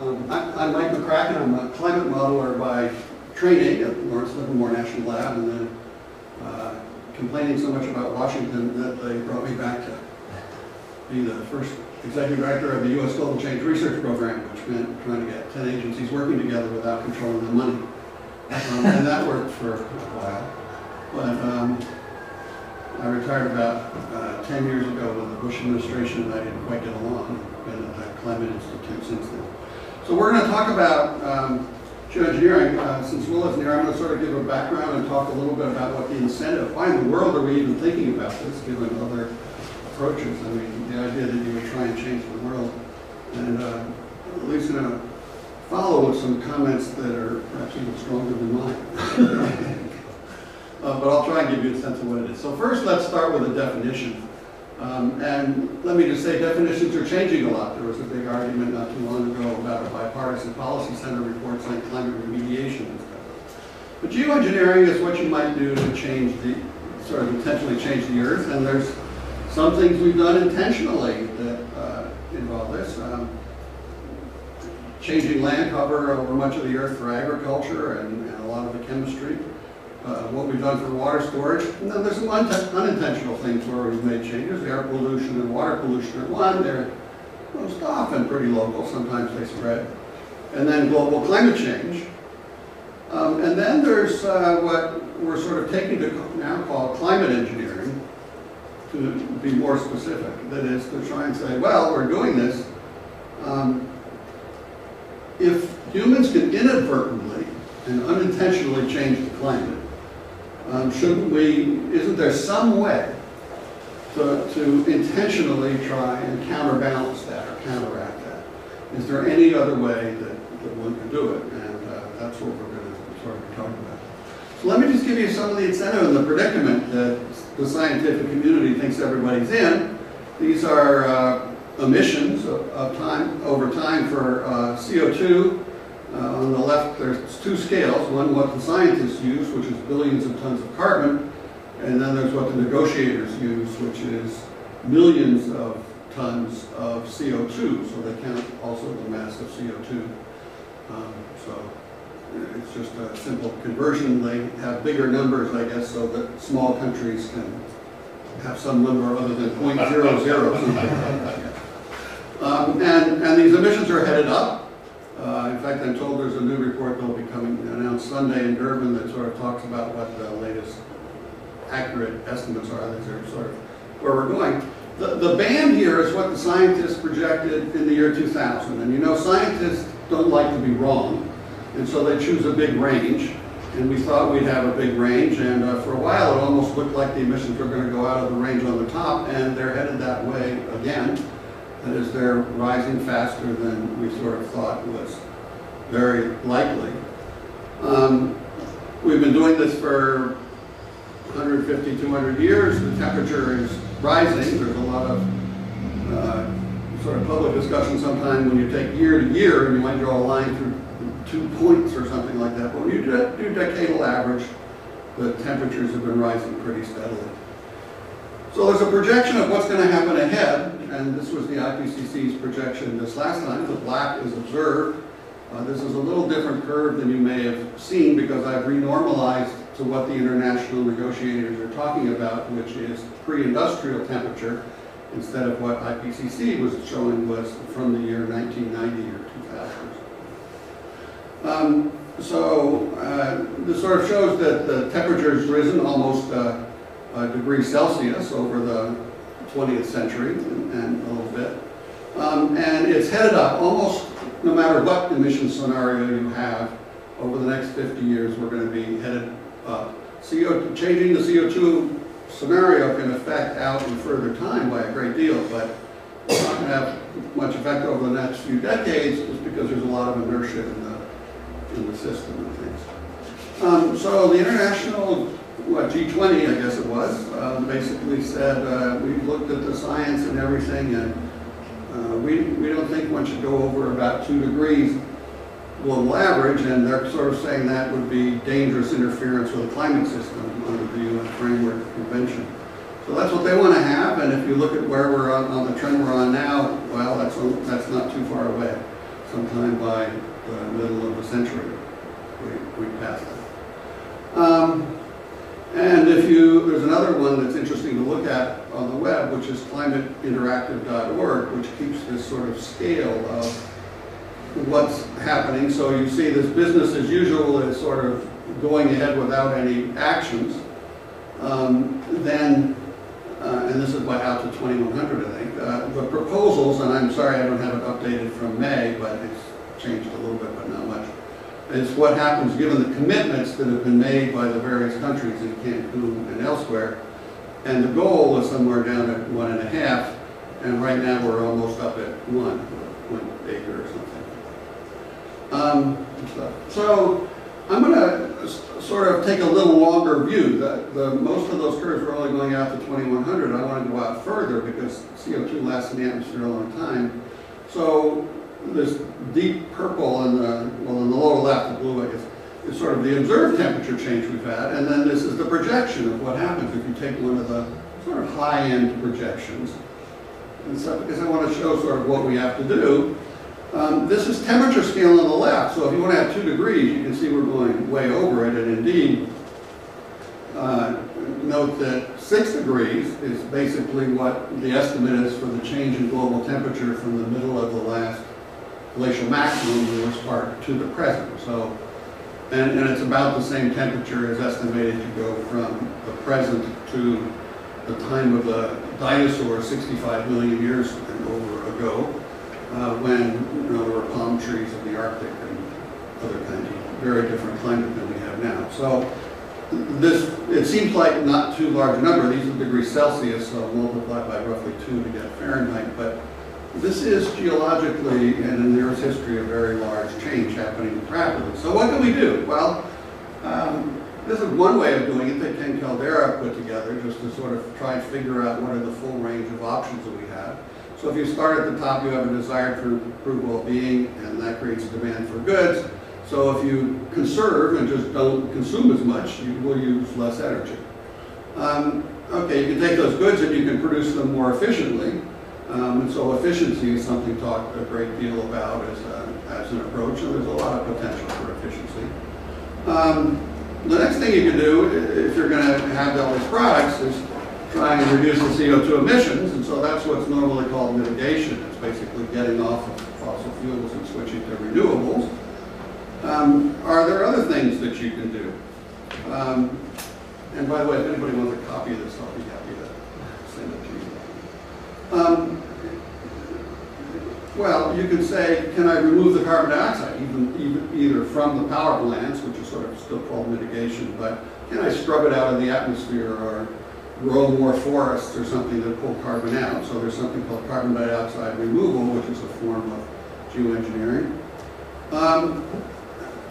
I'm Mike MacCracken. I'm a climate modeler by training at Lawrence Livermore National Lab, and then complaining so much about Washington that they brought me back to be the first executive director of the U.S. Global Change Research Program, which meant trying to get 10 agencies working together without controlling the money. And that worked for a while. But I retired about 10 years ago with the Bush administration, and I didn't quite get along. I've been at the Climate Institute since then. So we're going to talk about geoengineering. Since Will isn't here, I'm going to sort of give a background and talk a little bit about what the incentive, why in the world are we even thinking about this, given other approaches. I mean, the idea that you would try and change the world. And at least going to follow with some comments that are perhaps even stronger than mine. But I'll try and give you a sense of what it is. So first, let's start with a definition. And let me just say, definitions are changing a lot. There was a big argument not too long ago about a bipartisan policy center report saying climate remediation and stuff. But geoengineering is what you might do to change the, sort of intentionally change the Earth. And there's some things we've done intentionally that involve this. Changing land cover over much of the Earth for agriculture and a lot of the chemistry. What we've done for water storage. And then there's some unintentional things where we've made changes. Air pollution and water pollution are one. They're most often pretty local. Sometimes they spread. And then global climate change. And then there's what we're sort of taking to now call climate engineering, to be more specific. That is to try and say, well, we're doing this. If humans can inadvertently and unintentionally change the climate, shouldn't we, isn't there some way to intentionally try and counterbalance that or counteract that? Is there any other way that one can do it? And that's what we're going to sort of talk about. So let me just give you some of the incentive and the predicament that the scientific community thinks everybody's in. These are emissions of time over time for CO2. On the left, there's two scales. One, what the scientists use, which is billions of tons of carbon, and then there's what the negotiators use, which is millions of tons of CO2. So they count also the mass of CO2. So it's just a simple conversion. They have bigger numbers, I guess, so that small countries can have some number other than 0.00 something like that. And these emissions are headed up. In fact, I'm told there's a new report that will be coming announced Sunday in Durban that sort of talks about what the latest accurate estimates are. These are sort of where we're going. The band here is what the scientists projected in the year 2000. And you know, scientists don't like to be wrong. And so they choose a big range. And we thought we'd have a big range. And for a while, it almost looked like the emissions were going to go out of the range on the top. And they're headed that way again. That is, they're rising faster than we sort of thought was very likely. We've been doing this for 150, 200 years. The temperature is rising. There's a lot of sort of public discussion sometime when you take year to year and you might draw a line through 2 points or something like that. But when you do decadal average, the temperatures have been rising pretty steadily. So there's a projection of what's going to happen ahead, and this was the IPCC's projection this last time. The black is observed. This is a little different curve than you may have seen because I've renormalized to what the international negotiators are talking about, which is pre-industrial temperature, instead of what IPCC was showing was from the year 1990 or 2000. This sort of shows that the temperature has risen almost a degree Celsius over the 20th century and a little bit. And it's headed up almost no matter what emission scenario you have over the next 50 years, we're going to be headed up. Changing the CO2 scenario can affect out in further time by a great deal, but it's not going to have much effect over the next few decades just because there's a lot of inertia in the system and things. So the international G20, I guess it was, basically said we've looked at the science and everything, and we don't think one should go over about 2 degrees global average, and they're sort of saying that would be dangerous interference with the climate system under the UN Framework Convention. So that's what they want to have, and if you look at where we're on the trend we're on now, well, that's not too far away. sometime by the middle of the century. We passed it. And there's another one that's interesting to look at on the web, which is climateinteractive.org, which keeps this sort of scale of what's happening. So you see this business as usual is sort of going ahead without any actions. And this is by out to 2100, I think. The proposals, and I'm sorry I don't have it updated from May, but it's changed a little bit, but not much, is what happens given the commitments that have been made by the various countries in Cancun and elsewhere. And the goal is somewhere down at 1.5, and right now we're almost up at 1.8 or something. So I'm going to sort of take a little longer view. Most of those curves are only going out to 2100. I want to go out further because CO2 lasts in the atmosphere a long time. So this deep purple in the lower left, the blue, I guess, is sort of the observed temperature change we've had. And then this is the projection of what happens if you take one of the sort of high-end projections. And so, because I want to show sort of what we have to do. This is temperature scale on the left, so if you want to have 2 degrees, you can see we're going way over it, and indeed, note that 6 degrees is basically what the estimate is for the change in global temperature from the middle of the last glacial maximum, the worst part, to the present. So, and it's about the same temperature as estimated to go from the present to the time of the dinosaurs 65 million years and over ago. When there were palm trees in the Arctic and other kinds of very different climate than we have now. So it seems like not too large a number. These are degrees Celsius, so multiplied by roughly 2 to get Fahrenheit. But this is geologically and in the Earth's history a very large change happening rapidly. So what can we do? Well, this is one way of doing it that Ken Caldera put together, just to sort of try and figure out what are the full range of options that we have. So if you start at the top, you have a desire for improved well-being, and that creates a demand for goods. So if you conserve and just don't consume as much, you will use less energy. Okay, you can take those goods and you can produce them more efficiently. And so efficiency is something talked a great deal about as an approach, and there's a lot of potential for efficiency. The next thing you can do, if you're going to have all these products, is try and reduce the CO2 emissions, and so that's what's normally called mitigation. It's basically getting off of fossil fuels and switching to renewables. Are there other things that you can do? And by the way, if anybody wants a copy of this, I'll be happy to send it to you. Well, you could say, can I remove the carbon dioxide, either from the power plants, which is sort of still called mitigation, but can I scrub it out of the atmosphere or grow more forests or something that pull carbon out? So there's something called carbon dioxide removal, which is a form of geoengineering.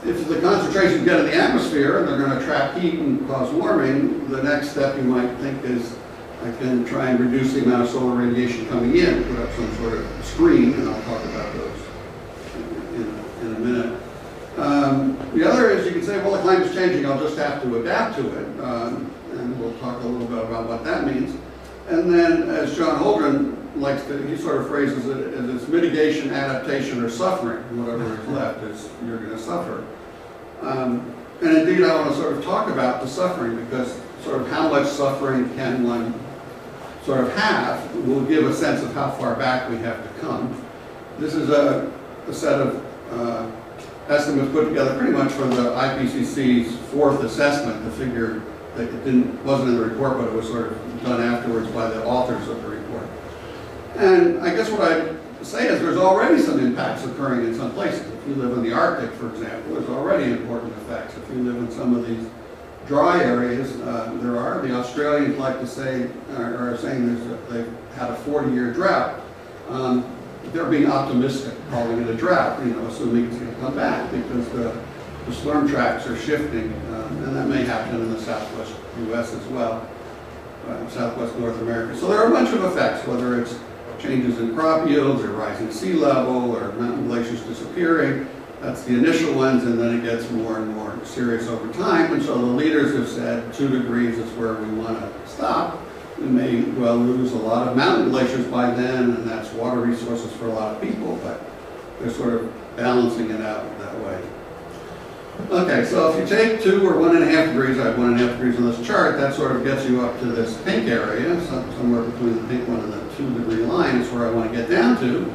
If the concentrations get in the atmosphere and they're going to trap heat and cause warming, the next step you might think is I can try and reduce the amount of solar radiation coming in, put up some sort of screen, and I'll talk about those in a minute. The other is you can say, well, the climate's changing, I'll just have to adapt to it. And we'll talk a little bit about what that means. And then, as John Holdren likes to, he sort of phrases it as it's mitigation, adaptation, or suffering. Whatever is left is you're going to suffer. And indeed, I want to sort of talk about the suffering, because sort of how much suffering can one sort of have will give a sense of how far back we have to come. This is a set of estimates put together pretty much from the IPCC's 4th assessment, the figure that wasn't in the report, but it was sort of done afterwards by the authors of the report. And I guess what I'd say is there's already some impacts occurring in some places. If you live in the Arctic, for example, there's already important effects. If you live in some of these dry areas, there are. The Australians like to say, are saying they've had a 40-year drought. They're being optimistic, calling it a drought, assuming it's going to come back because the storm tracks are shifting, and that may happen in the southwest U.S. as well, southwest North America. So there are a bunch of effects, whether it's changes in crop yields or rising sea level or mountain glaciers disappearing. That's the initial ones, and then it gets more and more serious over time. And so the leaders have said 2 degrees is where we want to stop. We may well lose a lot of mountain glaciers by then, and that's water resources for a lot of people, but they're sort of balancing it out that way. Okay, so if you take 2 or 1.5 degrees, I have 1.5 degrees on this chart, that sort of gets you up to this pink area, somewhere between the pink one and the 2-degree line is where I want to get down to.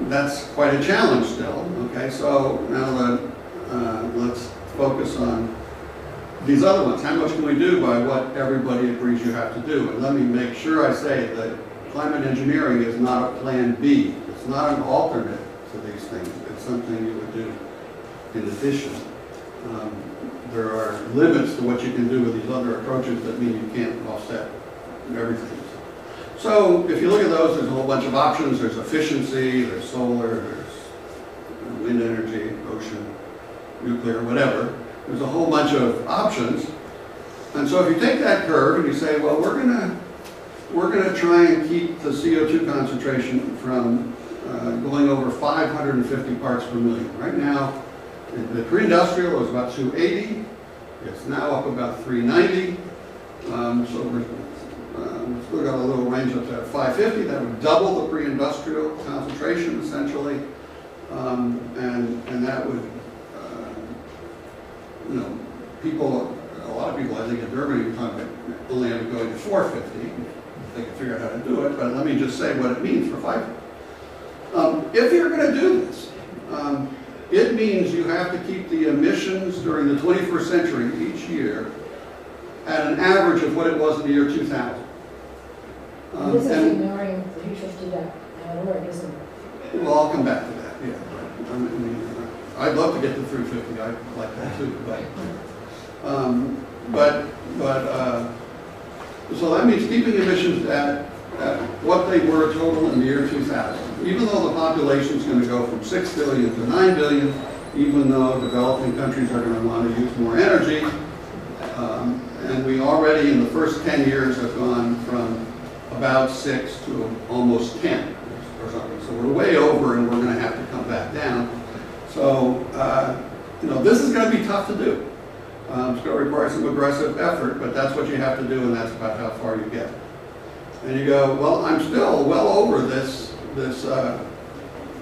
That's quite a challenge still. Okay, so now let's focus on these other ones. How much can we do by what everybody agrees you have to do? And let me make sure I say that climate engineering is not a plan B. It's not an alternate to these things. It's something you would do in addition. There are limits to what you can do with these other approaches that mean you can't offset everything. So if you look at those, there's a whole bunch of options. There's efficiency, there's solar, there's wind energy, ocean, nuclear, whatever. There's a whole bunch of options. And so if you take that curve and you say, well, we're gonna try and keep the CO2 concentration from going over 550 parts per million. Right now, the pre-industrial was about 280. It's now up about 390. So we've still got a little range up to 550. That would double the pre-industrial concentration, essentially. And that would, you know, a lot of people, I think in Germany, are talking about only ever going to 450. They can figure out how to do it, but let me just say what it means for 550. If you're going to do this, it means you have to keep the emissions during the 21st century each year at an average of what it was in the year 2000. This is ignoring the 350 order, isn't it? Well, I'll come back to that, yeah. I mean, I'd love to get to 350, I like that too, so that means keeping emissions at what they were total in the year 2000. Even though the population is going to go from 6 billion to 9 billion, even though developing countries are going to want to use more energy, and we already in the first 10 years have gone from about 6 to almost 10 or something. So we're way over and we're going to have to come back down. So, you know, this is going to be tough to do. It's going to require some aggressive effort, but that's what you have to do, and that's about how far you get. And you go, well, I'm still well over this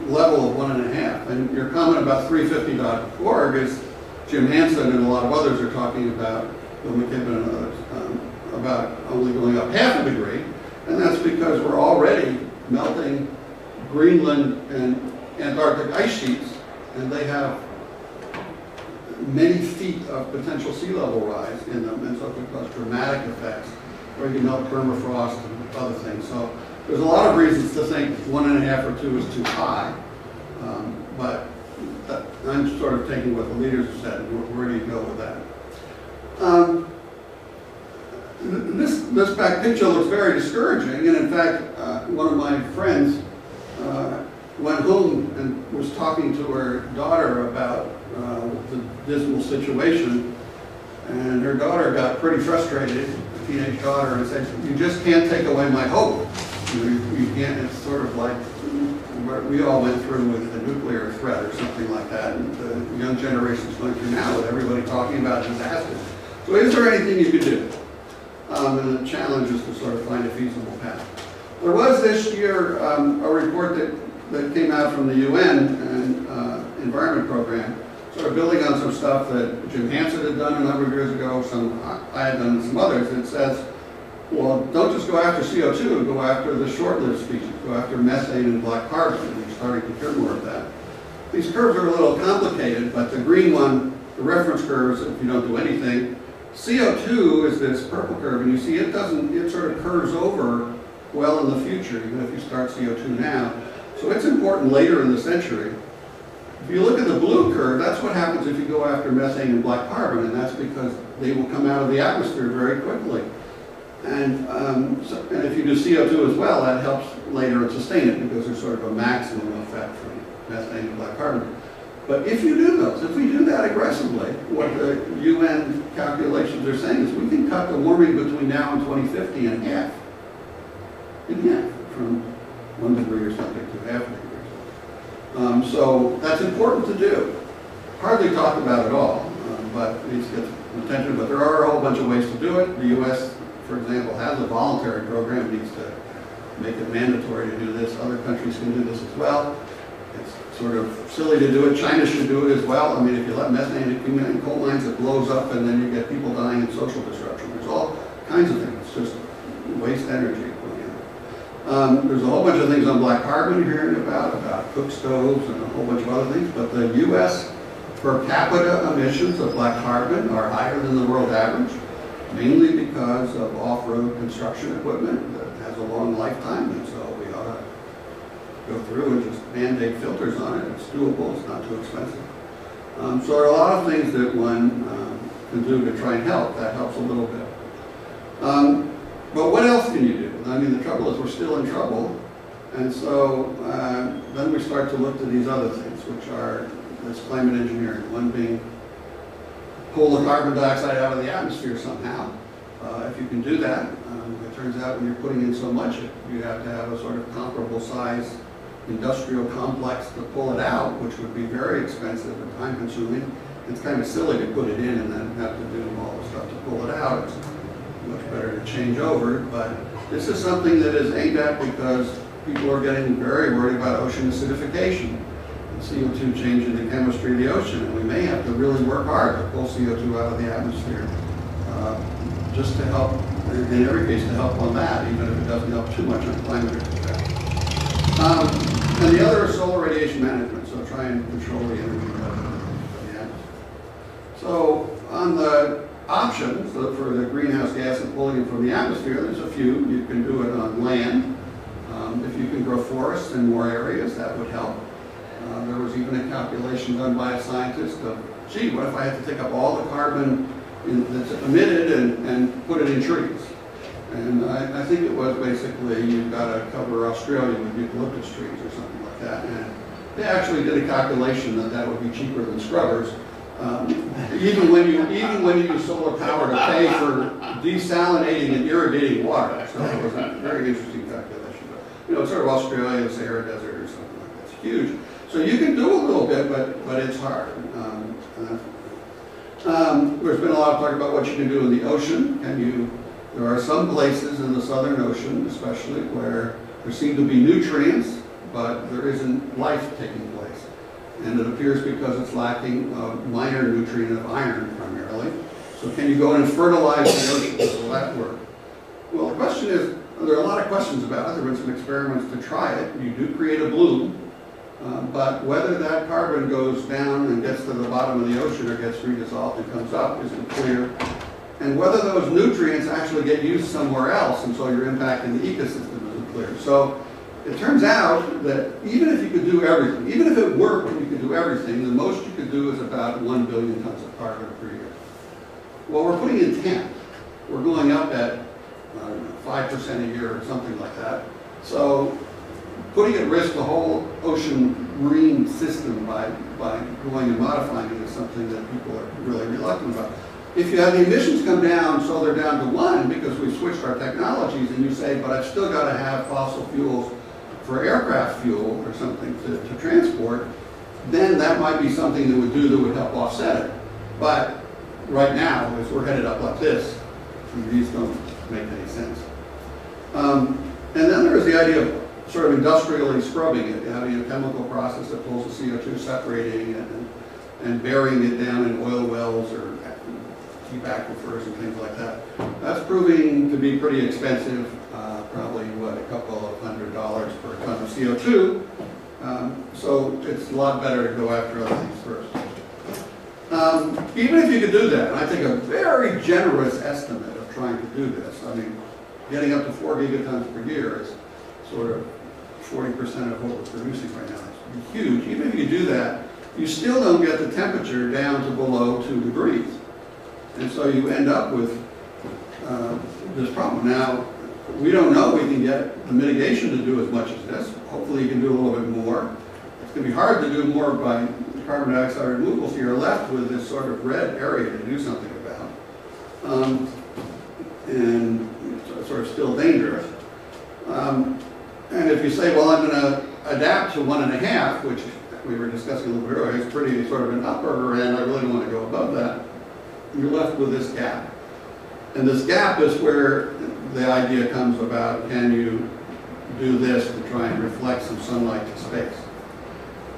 level of 1.5. And your comment about 350.org is Jim Hansen and a lot of others are talking about, Bill McKibben and others, about only going up 0.5 degree. And that's because we're already melting Greenland and Antarctic ice sheets, and they have many feet of potential sea level rise in them, and so it could cause dramatic effects, or you can melt permafrost and other things. So there's a lot of reasons to think 1.5 or 2 is too high, but I'm sort of taking what the leaders have said. Where do you go with that? This back picture looks very discouraging, and in fact, one of my friends went home and was talking to her daughter about the dismal situation, and her daughter got pretty frustrated, a teenage daughter, and said, "You just can't take away my hope. You can't." It's sort of like what we all went through with the nuclear threat or something like that, and the young generation's going through now with everybody talking about disasters. So is there anything you could do? And the challenge is to sort of find a feasible path. There was this year a report that came out from the UN and Environment Program, sort of building on some stuff that Jim Hansen had done a number of years ago, some I had done, and some others. It says, well, don't just go after CO2, go after the short-lived species, go after methane and black carbon, and you're starting to hear more of that. These curves are a little complicated, but the green one, the reference curves, if you don't do anything, CO2 is this purple curve, and you see it sort of curves over well in the future, even if you start CO2 now. So it's important later in the century. If you look at the blue curve, that's what happens if you go after methane and black carbon, and that's because they will come out of the atmosphere very quickly. And if you do CO2 as well, that helps later and sustain it because there's sort of a maximum effect from methane and black carbon. But if you do those, if we do that aggressively, what the UN calculations are saying is we can cut the warming between now and 2050 in half. From 1 degree or something to 0.5 degree. So that's important to do. Hardly talked about at all, but it needs to get some attention. But there are a whole bunch of ways to do it. The U.S., for example, has a voluntary program. It needs to make it mandatory to do this. Other countries can do this as well. It's sort of silly to do it. China should do it as well. I mean, if you let methane accumulate in coal mines, it blows up and then you get people dying and social disruption. There's all kinds of things. It's just waste energy. There's a whole bunch of things on black carbon you're hearing about cook stoves and a whole bunch of other things, but the U.S. per capita emissions of black carbon are higher than the world average, mainly because of off-road construction equipment that has a long lifetime, and so we ought to go through and just mandate filters on it. It's doable, it's not too expensive. So there are a lot of things that one can do to try and help. That helps a little bit. But what else can you do? I mean, the trouble is we're still in trouble, and so then we start to look to these other things, which are this climate engineering. One being pull the carbon dioxide out of the atmosphere somehow. If you can do that, it turns out when you're putting in so much, you have to have a sort of comparable size industrial complex to pull it out, which would be very expensive and time consuming. It's kind of silly to put it in and then have to do all the stuff to pull it out. It's much better to change over, but this is something that is aimed at because people are getting very worried about ocean acidification and CO2 changing the chemistry of the ocean, and we may have to really work hard to pull CO2 out of the atmosphere just to help, in every case, to help on that, even if it doesn't help too much on climate effect. And the other is solar radiation management, so try and control the energy level of the atmosphere. So on the options for the greenhouse gas and pulling it from the atmosphere, there's a few. You can do it on land. If you can grow forests in more areas, that would help. There was even a calculation done by a scientist of, gee, what if I had to take up all the carbon that's emitted and put it in trees? And I think it was basically you've got to cover Australia with eucalyptus trees or something like that. And they actually did a calculation that would be cheaper than scrubbers. Even when you use solar power to pay for desalinating and irrigating water. So it was a very interesting calculation. But, you know, it's sort of Australia, the Sahara Desert or something like that. It's huge. So you can do a little bit, but it's hard. There's been a lot of talk about what you can do in the ocean. There are some places in the Southern Ocean, especially, where there seem to be nutrients, but there isn't life taking place. And it appears because it's lacking a minor nutrient of iron, primarily. So can you go in and fertilize the ocean? Will that work? Well, the question is, there are a lot of questions about it. There have been some experiments to try it. You do create a bloom, but whether that carbon goes down and gets to the bottom of the ocean or gets redissolved and comes up isn't clear. And whether those nutrients actually get used somewhere else, and so you're impacting the ecosystem, isn't clear. So it turns out that even if you could do everything, even if it worked and you could do everything, the most you could do is about 1 billion tons of carbon per year. Well, we're putting in 10. We're going up at 5% a year or something like that. So putting at risk the whole ocean marine system by going and modifying it is something that people are really reluctant about. If you have the emissions come down, so they're down to 1 because we've switched our technologies, and you say, but I've still got to have fossil fuels for aircraft fuel or something to transport, then that might be something that would help offset it. But right now, as we're headed up like this, these don't make any sense. And then there is the idea of sort of industrially scrubbing it, having a chemical process that pulls the CO2, separating it and burying it down in oil wells or deep aquifers and things like that. That's proving to be pretty expensive, probably, what, a couple of $100 per ton of CO2. So it's a lot better to go after other things first. Even if you could do that, and I think a very generous estimate of trying to do this, I mean, getting up to 4 gigatons per year is sort of 40% of what we're producing right now. It's huge. Even if you do that, you still don't get the temperature down to below 2 degrees. And so you end up with this problem. Now, we don't know we can get the mitigation to do as much as this. Hopefully you can do a little bit more. It's going to be hard to do more by carbon dioxide removal, so you're left with this sort of red area to do something about. And it's sort of still dangerous. And if you say, well, I'm going to adapt to 1.5, which we were discussing a little bit earlier, it's pretty sort of an upper end, I really don't want to go above that, you're left with this gap. And this gap is where the idea comes about, can you do this to try and reflect some sunlight to space?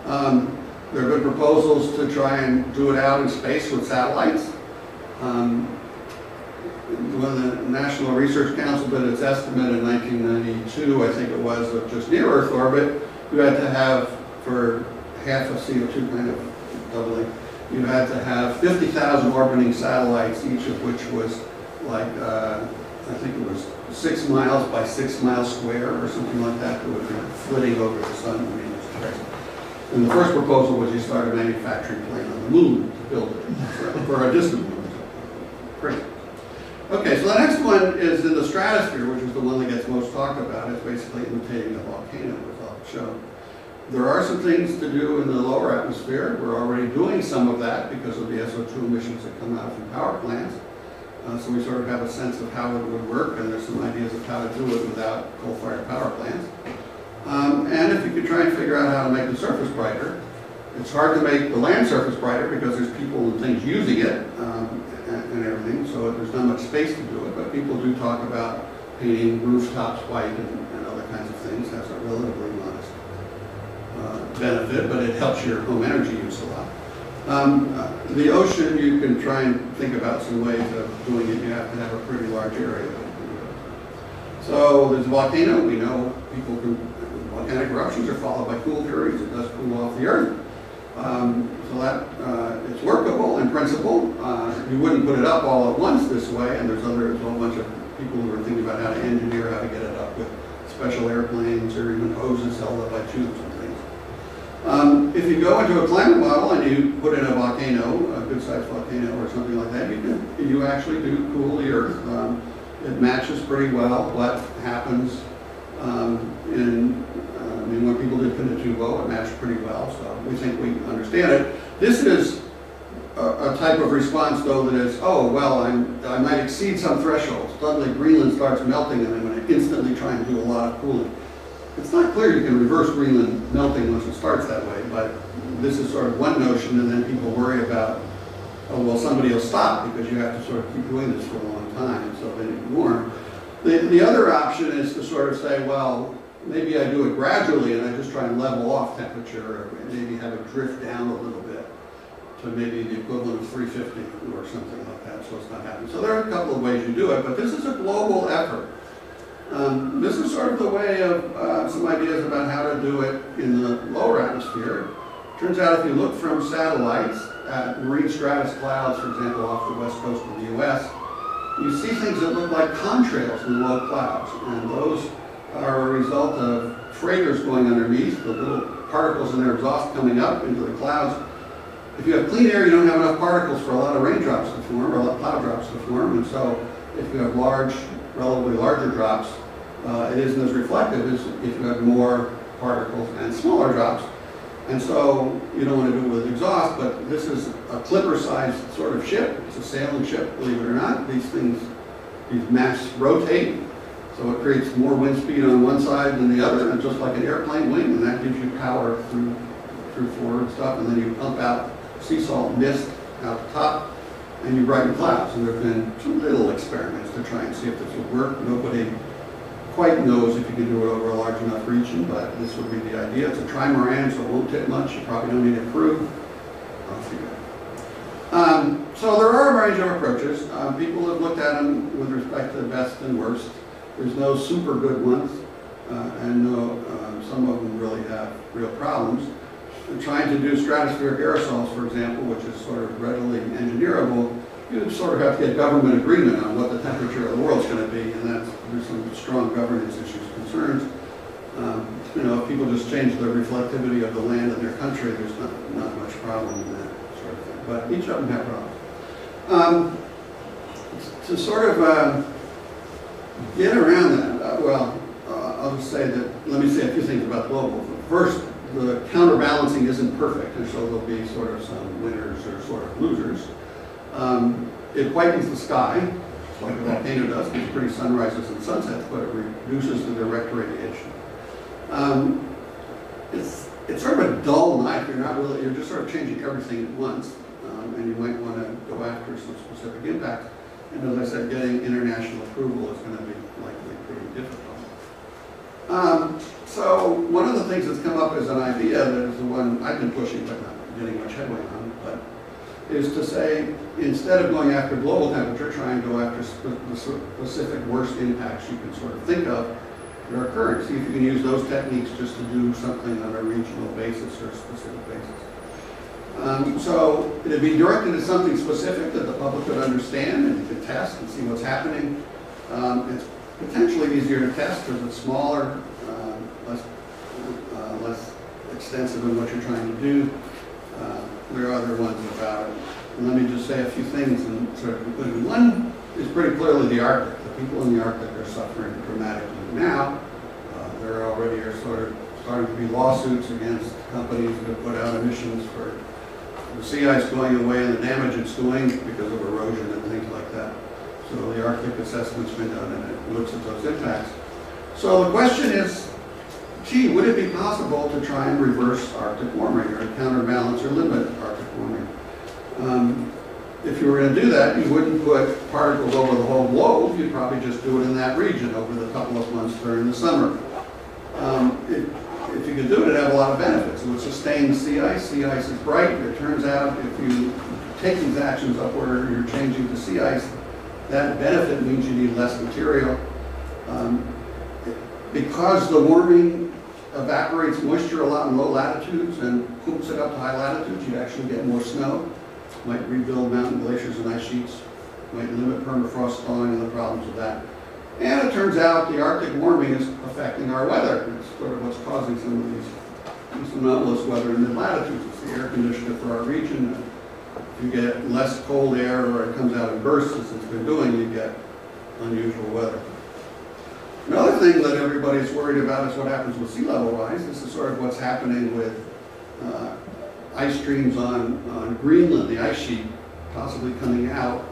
There have been proposals to try and do it out in space with satellites. When the National Research Council did its estimate in 1992, I think it was, of just near Earth orbit, you had to have, for half of CO2 kind of doubling, you had to have 50,000 orbiting satellites, each of which was like, I think it was 6 miles by 6 miles square or something like that, that would be flitting over the sun. I mean, it's crazy. And the first proposal was you start a manufacturing plant on the moon to build it for a distant moon. Great. Okay, so the next one is in the stratosphere, which is the one that gets most talked about. It's basically imitating a volcano, as I'll show. There are some things to do in the lower atmosphere. We're already doing some of that because of the SO2 emissions that come out from power plants. So we sort of have a sense of how it would work, and there's some ideas of how to do it without coal-fired power plants. And if you could try and figure out how to make the surface brighter, it's hard to make the land surface brighter because there's people and things using it and everything, so there's not much space to do it, but people do talk about painting rooftops white and other kinds of things. That's a relatively modest benefit, but it helps your home energy use a lot. The ocean, you can try and think about some ways of doing it. You have to have a pretty large area. So there's a volcano. We know people can, volcanic eruptions are followed by cool periods. It does cool off the earth. So that it's workable in principle. You wouldn't put it up all at once this way, and there's a whole bunch of people who are thinking about how to engineer how to get it up with special airplanes or even hoses held up by tubes and things. If you go into a climate model and you put in a volcano, a good-sized volcano or something like that, you actually do cool the earth. It matches pretty well what happens I mean, when people did Pinatubo, it matched pretty well, so we think we understand it. This is a type of response, though, that is, oh, well, I might exceed some threshold. Suddenly Greenland starts melting, and I'm going to instantly try and do a lot of cooling. It's not clear you can reverse Greenland melting once it starts that way, but this is sort of one notion, and then people worry about, oh, well, somebody will stop because you have to sort of keep doing this for a long time, so they need warm. The other option is to sort of say, well, maybe I do it gradually and I just try and level off temperature, or maybe have it drift down a little bit to maybe the equivalent of 350 or something like that, so it's not happening. So there are a couple of ways you do it, but this is a global effort. This is sort of the way of some ideas about how to do it in the lower atmosphere. Turns out if you look from satellites at marine stratus clouds, for example, off the west coast of the US, you see things that look like contrails in low clouds, and those are a result of freighters going underneath, the little particles in their exhaust coming up into the clouds. If you have clean air, you don't have enough particles for a lot of raindrops to form, or a lot of cloud drops to form, and so if you have relatively larger drops, it isn't as reflective as if you have more particles and smaller drops. And so you don't want to do it with exhaust, but this is a clipper-sized sort of ship. It's a sailing ship, believe it or not. These masts rotate, so it creates more wind speed on one side than the other, and just like an airplane wing, and that gives you power through forward stuff, and then you pump out sea salt mist out the top, and you brighten clouds. And there have been some little experiments to try and see if this would work. Nobody quite knows if you can do it over a large enough region, but this would be the idea. It's a trimaran, so it won't tip much. You probably don't need a crew. So there are a range of approaches. People have looked at them with respect to the best and worst. There's no super good ones, and some of them really have real problems. Trying to do stratospheric aerosols, for example, which is sort of readily engineerable, you sort of have to get government agreement on what the temperature of the world's going to be, and there's some strong governance issues, concerns. If people just change the reflectivity of the land in their country, there's not much problem in that sort of thing. But each of them have problems. To sort of get around that, I'll just say that, let me say a few things about global. First, the counterbalancing isn't perfect, and so there'll be sort of some winners or sort of losers. It whitens the sky, like a volcano does, gives pretty sunrises and sunsets, but it reduces the direct radiation. It's sort of a dull knife. You're just sort of changing everything at once, and you might want to go after some specific impacts. And as I said, getting international approval is going to be likely pretty difficult. So one of the things that's come up as an idea, that is the one I've been pushing but not getting much headway on, but is to say, instead of going after global temperature, try and go after the specific worst impacts you can sort of think of that are occurring. See if you can use those techniques just to do something on a regional basis or a specific basis. So it'd be directed at something specific that the public could understand and you could test and see what's happening. It's potentially easier to test because it's smaller, less extensive in what you're trying to do. There are other ones about it. And let me just say a few things in sort of conclusion. One is pretty clearly the Arctic. The people in the Arctic are suffering dramatically now. There already are sort of starting to be lawsuits against companies that have put out emissions for the sea ice going away and the damage it's doing because of erosion and things like that. So the Arctic assessment's been done and it looks at those impacts. So the question is, gee, would it be possible to try and reverse Arctic warming or counterbalance or limit Arctic warming? If you were going to do that, you wouldn't put particles over the whole globe. You'd probably just do it in that region over the couple of months during the summer. If you could do it, it'd have a lot of benefits. It would sustain the sea ice. Sea ice is bright. It turns out if you take these actions up where you're changing to sea ice, that benefit means you need less material. Because the warming evaporates moisture a lot in low latitudes and pumps it up to high latitudes, you actually get more snow. Might rebuild mountain glaciers and ice sheets. Might limit permafrost thawing and the problems of that. And it turns out the Arctic warming is affecting our weather. It's sort of what's causing some of these anomalous weather in mid-latitudes. It's the air conditioner for our region. If you get less cold air or it comes out in bursts, as it's been doing, you get unusual weather. Another thing that everybody's worried about is what happens with sea level rise. This is sort of what's happening with ice streams on Greenland, the ice sheet possibly coming out,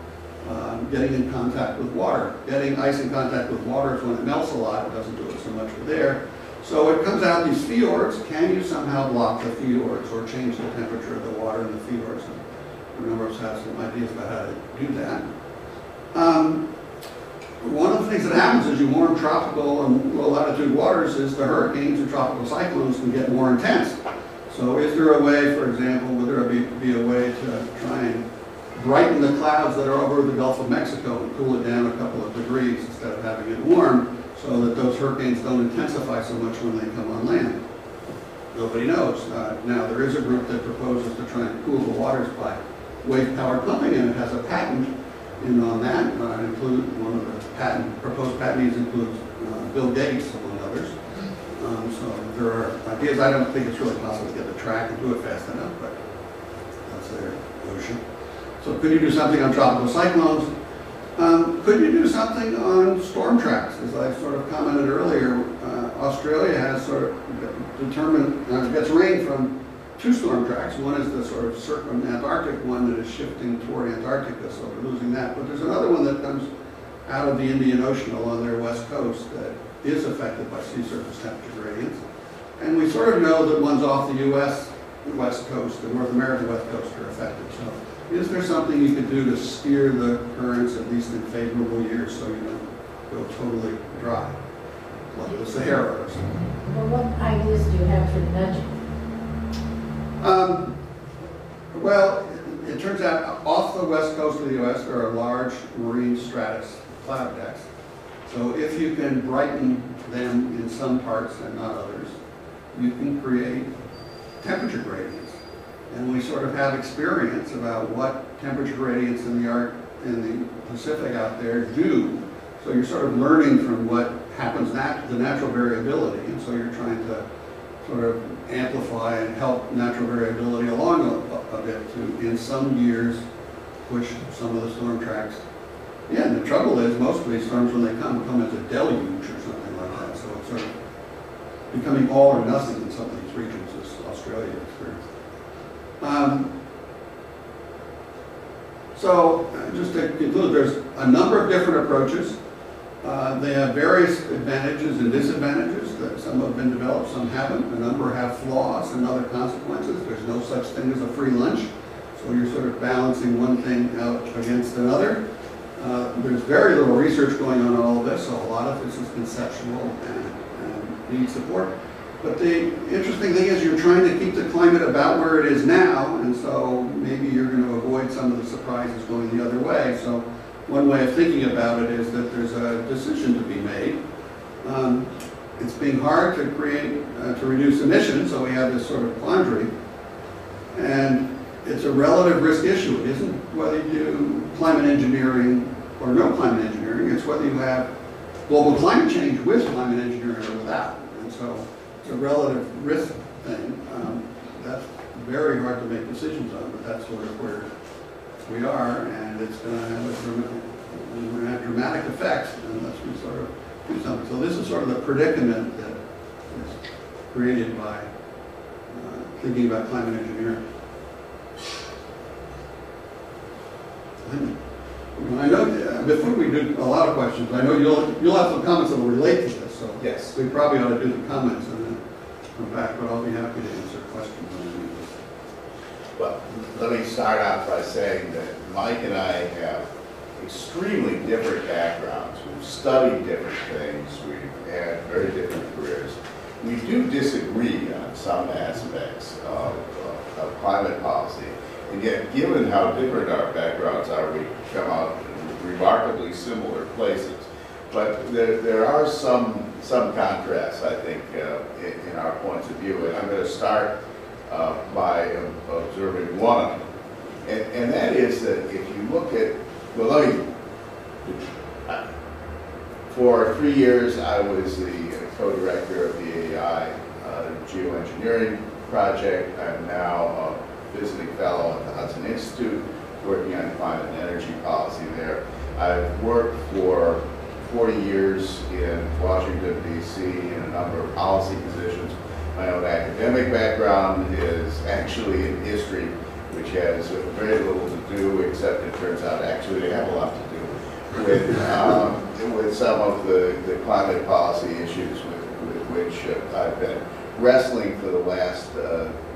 getting in contact with water. Getting ice in contact with water is when it melts a lot. It doesn't do it so much with air. So it comes out these fjords. Can you somehow block the fjords or change the temperature of the water in the fjords? A number of us have some ideas about how to do that. One of the things that happens as you warm tropical and low latitude waters is the hurricanes and tropical cyclones can get more intense. So is there a way, for example, would there be a way to try and brighten the clouds that are over the Gulf of Mexico and cool it down a couple of degrees instead of having it warm so that those hurricanes don't intensify so much when they come on land? Nobody knows. Now there is a group that proposes to try and cool the waters by wave-powered pumping, and it has a patent in on that. One of the proposed patentees includes Bill Gates, among others. So there are ideas. I don't think it's really possible to get the track and do it fast enough, but that's their notion. So could you do something on tropical cyclones? Could you do something on storm tracks? As I sort of commented earlier, Australia has sort of determined, gets rain from two storm tracks. One is the sort of circum-Antarctic one that is shifting toward Antarctica, so we're losing that. But there's another one that comes out of the Indian Ocean along their west coast that is affected by sea surface temperature gradients. And we sort of know that ones off the U.S. west coast, the North American west coast, are affected. So is there something you could do to steer the currents, at least in favorable years, so you don't go totally dry, like the Sahara or something? Well, what ideas do you have for nudging? Well, it turns out off the west coast of the U.S. there are large marine stratus cloud decks. So if you can brighten them in some parts and not others, you can create temperature gradients. And we sort of have experience about what temperature gradients in the Pacific out there do. So you're sort of learning from what happens, the natural variability. And so you're trying to sort of amplify and help natural variability along a bit to, in some years, push some of the storm tracks. Yeah, and the trouble is most of these storms, when they come as a deluge or something like that. So it's sort of becoming all or nothing in some of these regions, as Australia experienced. Just to conclude, there's a number of different approaches. They have various advantages and disadvantages. That some have been developed, some haven't. A number have flaws and other consequences. There's no such thing as a free lunch. So you're sort of balancing one thing out against another. There's very little research going on all of this, so a lot of this is conceptual and need support. But the interesting thing is you're trying to keep the climate about where it is now, and so maybe you're going to avoid some of the surprises going the other way. So one way of thinking about it is that there's a decision to be made. It's being hard to to reduce emissions, so we have this sort of quandary. And it's a relative risk issue. It isn't whether you do climate engineering or no climate engineering. It's whether you have global climate change with climate engineering or without. And so it's a relative risk thing. That's very hard to make decisions on, but that's sort of where we are, and it's going to have dramatic effects unless we sort of do something. So this is sort of the predicament that is created by thinking about climate engineering. I know, before we do a lot of questions, I know you'll have some comments that will relate to this, so yes, we probably ought to do the comments and then come back, but I'll be happy to answer questions on any of this. well, let me start out by saying that Mike and I have extremely different backgrounds. We've studied different things. We've had very different careers. We do disagree on some aspects of climate policy, and yet, given how different our backgrounds are, we come out in remarkably similar places. But there are some contrasts, I think, in our points of view, and I'm going to start by observing one of them, and that is that if you look at, for 3 years I was the co-director of the AEI Geoengineering project. I'm now a visiting fellow at the Hudson Institute, working on climate and energy policy there. I've worked for 40 years in Washington, D.C. in a number of policy positions. My own academic background is actually in history, which has very little to do, except it turns out actually they have a lot to do with some of the climate policy issues with which I've been wrestling for the last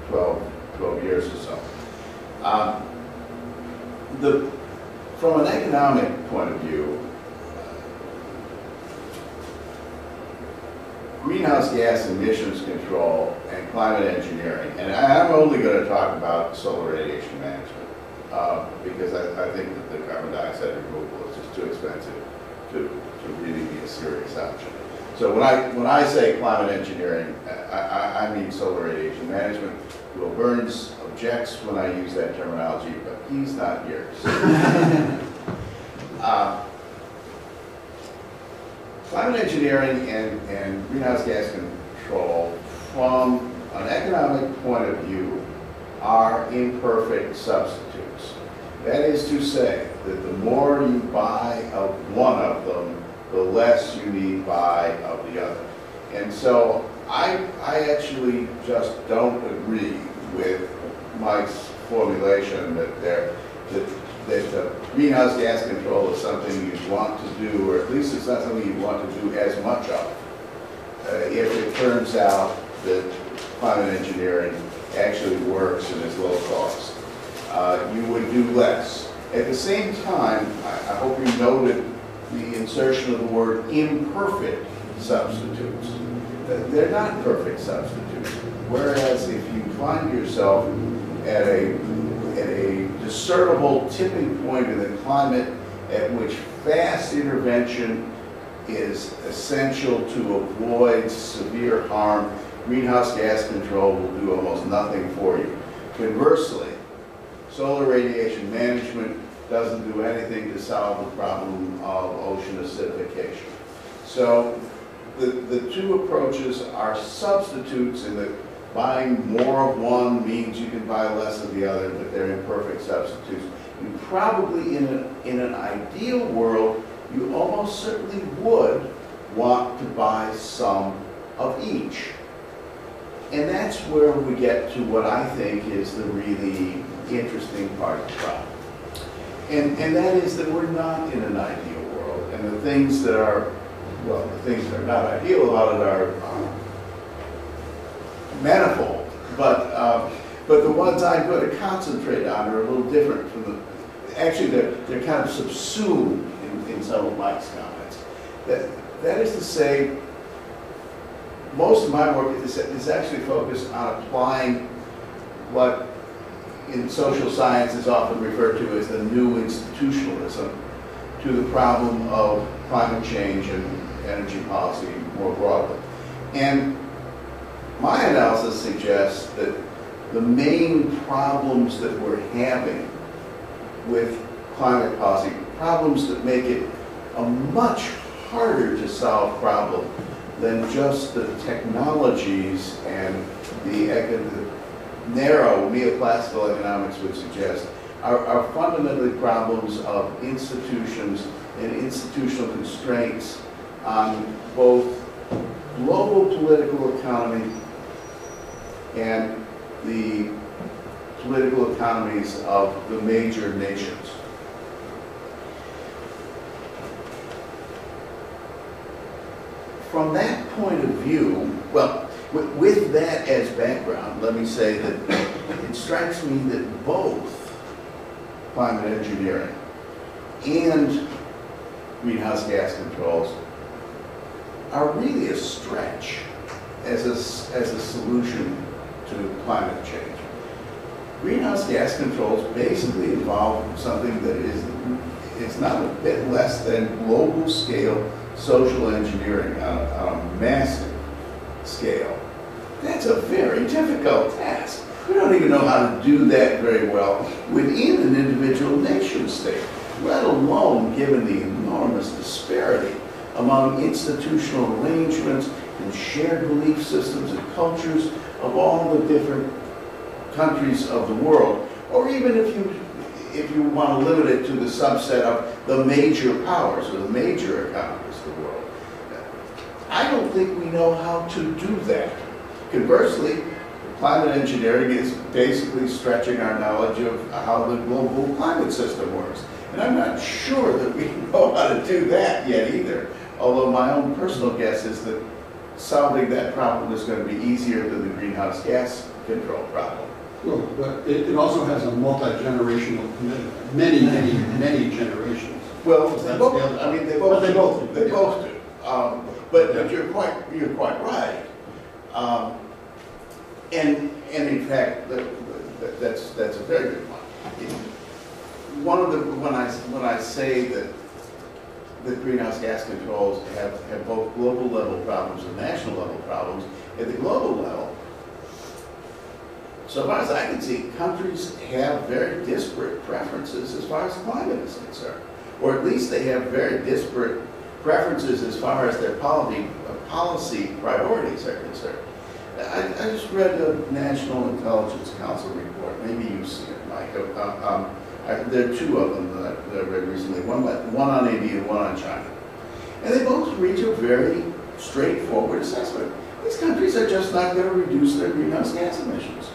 12 years or so. From an economic point of view, greenhouse gas emissions control and climate engineering, and I'm only going to talk about solar radiation management because I think that the carbon dioxide removal is just too expensive to really be a serious option. So when I say climate engineering, I mean solar radiation management. Will Burns objects when I use that terminology, but he's not here. So. Climate engineering and greenhouse gas control, from an economic point of view, are imperfect substitutes. That is to say that the more you buy of one of them, the less you need buy of the other. And so I actually just don't agree with Mike's formulation that the greenhouse gas control is something you want to do, or at least it's not something you want to do as much of. If it turns out that climate engineering actually works and is low cost, you would do less. At the same time, I hope you noted the insertion of the word imperfect substitutes. They're not perfect substitutes. Whereas if you find yourself at a discernible tipping point in the climate at which fast intervention is essential to avoid severe harm, greenhouse gas control will do almost nothing for you. Conversely, solar radiation management doesn't do anything to solve the problem of ocean acidification. So the two approaches are substitutes in that buying more of one means you can buy less of the other, but they're imperfect substitutes. You probably, in an ideal world, you almost certainly would want to buy some of each. And that's where we get to what I think is the really interesting part of the problem. And that is that we're not in an ideal world. And the things that are, well, the things that are not ideal about it are manifold. But the ones I'm going to concentrate on are a little different from the, actually they're kind of subsumed in some of Mike's comments. That is to say, most of my work is actually focused on applying what in social science is often referred to as the new institutionalism to the problem of climate change and energy policy more broadly. And my analysis suggests that the main problems that we're having with climate policy, problems that make it a much harder to solve problem than just the technologies and the narrow neoclassical economics would suggest, are fundamentally problems of institutions and institutional constraints on both global political economy and the political economies of the major nations. From that point of view, well, with that as background, let me say that it strikes me that both climate engineering and greenhouse gas controls are really a stretch as a solution to climate change. Greenhouse gas controls basically involve something that is not a bit less than global scale social engineering on a massive scale. That's a very difficult task. We don't even know how to do that very well within an individual nation state, let alone given the enormous disparity among institutional arrangements and shared belief systems and cultures of all the different countries of the world, or even if you want to limit it to the subset of the major powers or the major economies of the world. I don't think we know how to do that. Conversely, climate engineering is basically stretching our knowledge of how the global climate system works. And I'm not sure that we know how to do that yet either, although my own personal guess is that solving that problem is going to be easier than the greenhouse gas control problem. Well, but it also has a multi-generational commitment, many generations. Well, they both do. But you're quite right. And in fact, that's a very good point. When I say that greenhouse gas controls have both global level problems and national level problems, at the global level, so far as I can see, countries have very disparate preferences as far as climate is concerned, or at least they have very disparate preferences as far as their policy priorities are concerned. I just read the National Intelligence Council report. Maybe you've seen it, Mike. There are two of them that I read recently, one on India and one on China. And they both reach a very straightforward assessment. These countries are just not going to reduce their greenhouse gas emissions.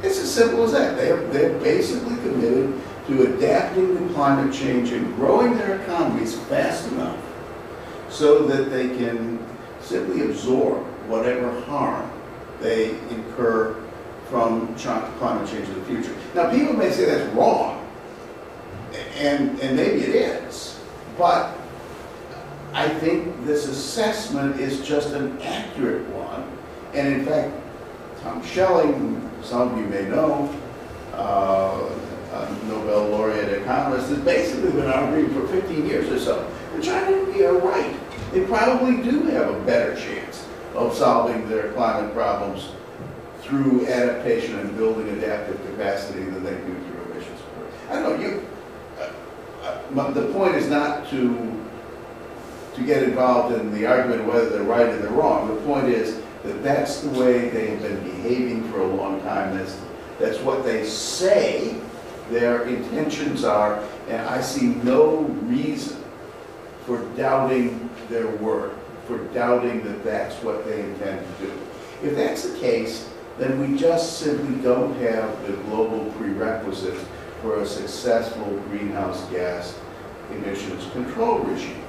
It's as simple as that. They're basically committed to adapting to climate change and growing their economies fast enough so that they can simply absorb whatever harm they incur from climate change in the future. Now, people may say that's wrong, and maybe it is, but I think this assessment is just an accurate one. And in fact, Tom Schelling, some of you may know, a Nobel laureate economist, has basically been arguing for 15 years or so that China and India are right. They probably do have a better chance of solving their climate problems through adaptation and building adaptive capacity than they do through emissions. I don't know, the point is not to get involved in the argument of whether they're right or they're wrong. The point is that that's the way they have been behaving for a long time. That's what they say their intentions are, and I see no reason for doubting their word, for doubting that that's what they intend to do. If that's the case, then we just simply don't have the global prerequisites for a successful greenhouse gas emissions control regime.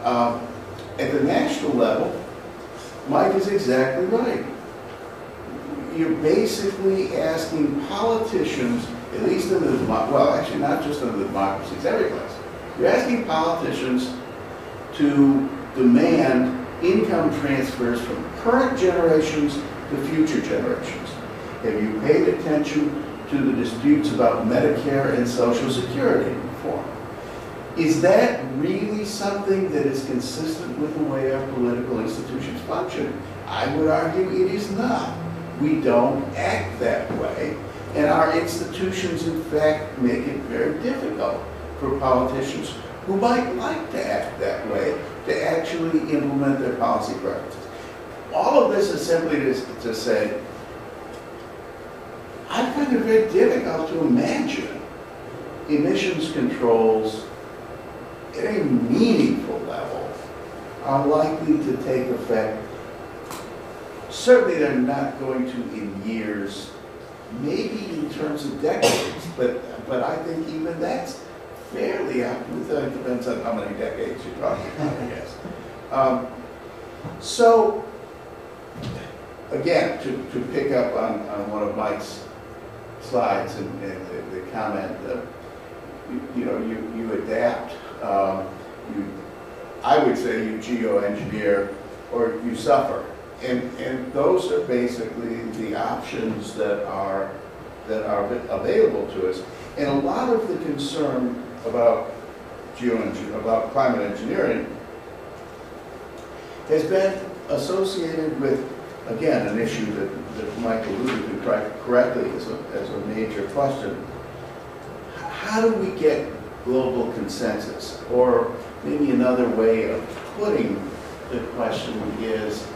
At the national level, Mike is exactly right. You're basically asking politicians, at least in the, well, actually not just in the democracies, every place. You're asking politicians to demand income transfers from current generations to future generations? Have you paid attention to the disputes about Medicare and Social Security reform? Is that really something that is consistent with the way our political institutions function? I would argue it is not. We don't act that way, and our institutions, in fact, make it very difficult for politicians who might like to act that way to actually implement their policy preferences. All of this is simply to say, I find it very difficult to imagine emissions controls at a meaningful level are likely to take effect. Certainly they're not going to in years, maybe in terms of decades, but I think even that's fairly optimistic. It depends on how many decades you're talking about, I guess. So, again, to pick up on one of Mike's slides and the comment, you adapt, I would say you geoengineer or you suffer. And those are basically the options that are available to us. And a lot of the concern about about climate engineering has been associated with, again, an issue that Mike alluded to correctly as a major question. How do we get global consensus? Or maybe another way of putting the question is,